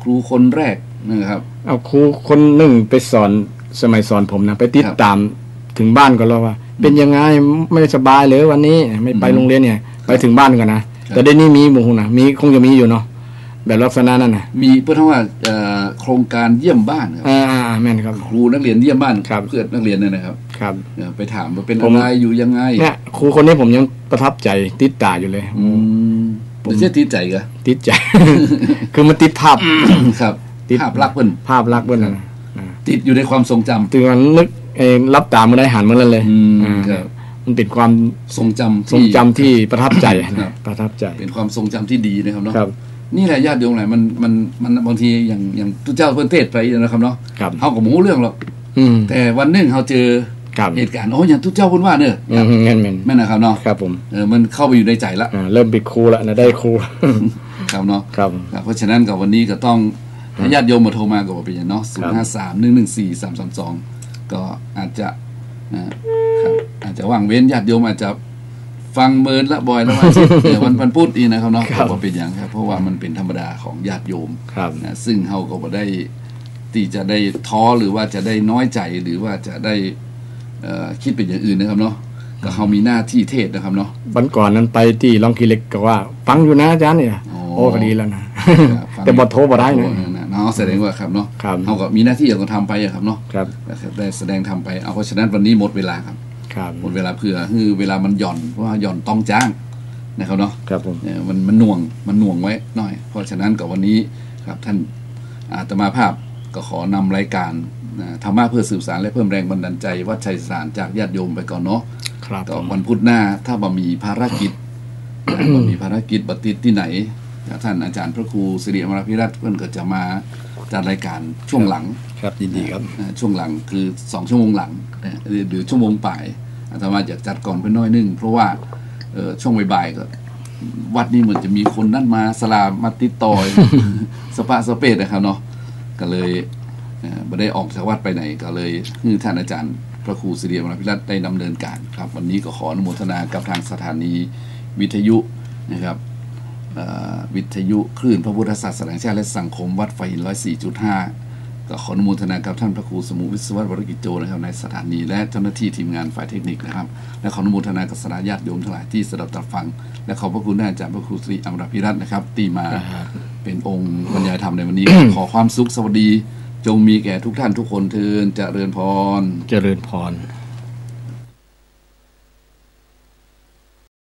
ครูคนแรกนะครับเอาครูคนหนึ่งไปสอนสมัยสอนผมนะไปติดตามถึงบ้านก็แล้วว่าเป็นยังไงไม่สบายเลยวันนี้ไม่ไปโรงเรียนเนี่ยไปถึงบ้านกันนะแต่ได้นี่มีหมู่นะมีคงจะมีอยู่เนาะแบบลักษณะนั้นนะมีเพื่อที่ว่าโครงการเยี่ยมบ้านครับแม่นครับครูนักเรียนเยี่ยมบ้านเพื่อนนักเรียนเนี่ยนะครับไปถามว่าเป็นอะไรอยู่ยังไงเนี่ยครูคนนี้ผมยังประทับใจติดตาอยู่เลยไม่ใช่ติดใจกะติดใจ คือมันติดภาพครับภาพลักษณ์เพิ่นนะติดอยู่ในความทรงจำตื่นนึกรับตาเมื่อได้หันเมื่อนั้นเลยมันเป็นความทรงจำที่ประทับใจประทับใจเป็นความทรงจำที่ดีนะครับเนาะนี่แหละญาติโยมไหนมันบางทีอย่างทุกเจ้าเพิ่นเทศไปนะครับเนาะเขาก็รู้เรื่องหรอกแต่วันหนึ่งเขาเจอเหตุการณ์อย่างทุกเจ้าพูดว่าเนี่ยแม่นะครับเนาะครับผมมันเข้าไปอยู่ในใจละเริ่มเป็นครูละนะได้ครูครับเนาะครับเพราะฉะนั้นกับวันนี้ก็ต้องญาติโยมมาโทรมาก็เป็นอย่างเนาะ053-114-332ก็อาจจะว่างเว้นญาติโยมอาจจะฟังเมินละบ่อยแล้ววันพูดอีนะครับเนาะก็เป็นอย่างครับเพราะว่ามันเป็นธรรมดาของญาติโยมนะซึ่งเขาก็บ่ได้ที่จะได้ท้อหรือว่าจะได้น้อยใจหรือว่าจะได้คิดเป็นอย่างอื่นนะครับเนาะก็เขามีหน้าที่เทศนะครับเนาะวันก่อนนั้นไปที่ลองกิเล็กก็ว่าฟังอยู่นะอาจารย์เนี่ยโอ้ก็ดีแล้วนะแต่บทโทรบ่ได้นะเนาะแสดงว่าครับเนาะเขาก็มีหน้าที่อย่างทำไปครับเนาะได้แสดงทำไปเพราะฉะนั้นวันนี้หมดเวลาครับหมดเวลาเพื่อคือเวลามันหย่อนเพราะว่าหย่อนต้องจ้างนะครับเนาะมันหน่วงไว้หน่อยเพราะฉะนั้นกับวันนี้ครับท่านอาตมาภาพก็ขอนำรายการธรรมะเพื่อสืบสานและเพิ่มแรงบันดาลใจวัดชัยสารจากญาติโยมไปก่อนเนาะต่อวันพุธหน้าถ้าบ่มีภารกิจบัติดที่ไหนท่านอาจารย์พระครูสิริอมรพิรัตน์เพื่อนก็จะมาจัดรายการช่วงหลังครับยินดีครับช่วงหลังคือ2 ชั่วโมงหลังหรือชั่วโมงปลายอาตมาอยากจัดก่อนไปน้อยนึงเพราะว่าช่วงบ่ายๆก็วัดนี้เหมือนจะมีคนนั่นมาสลามาติดต่อสปะสเปดนะครับเนาะก็เลยไม่ได้ออกจากวัดไปไหนก็เลยคือท่านอาจารย์พระครูสิริอมรพิรัตน์ได้ดำเนินการครับวันนี้ก็ขออนุโมทนากับทางสถานีวิทยุนะครับวิทยุคลื่นพระพุทธศาสนาแห่งชาติและสังคมวัดไฟ 104.5 ก็ขออนุโมทนากับท่านพระครูสมุวิศวะวรกิจโจนะครับในสถานีและเจ้าหน้าที่ทีมงานฝ่ายเทคนิคนะครับและขออนุโมทนากับสถาญาติโยมทั้งหลายที่สดับตรับฟังและขอบพระคุณท่านอาจารย์พระครูสิริอมรพิรัตน์นะครับที่มาเป็นองค์บรรยายธรรมในวันนี้ ขอความสุขสวัสดีจงมีแก่ทุกท่านทุกคนเทินเจริญพร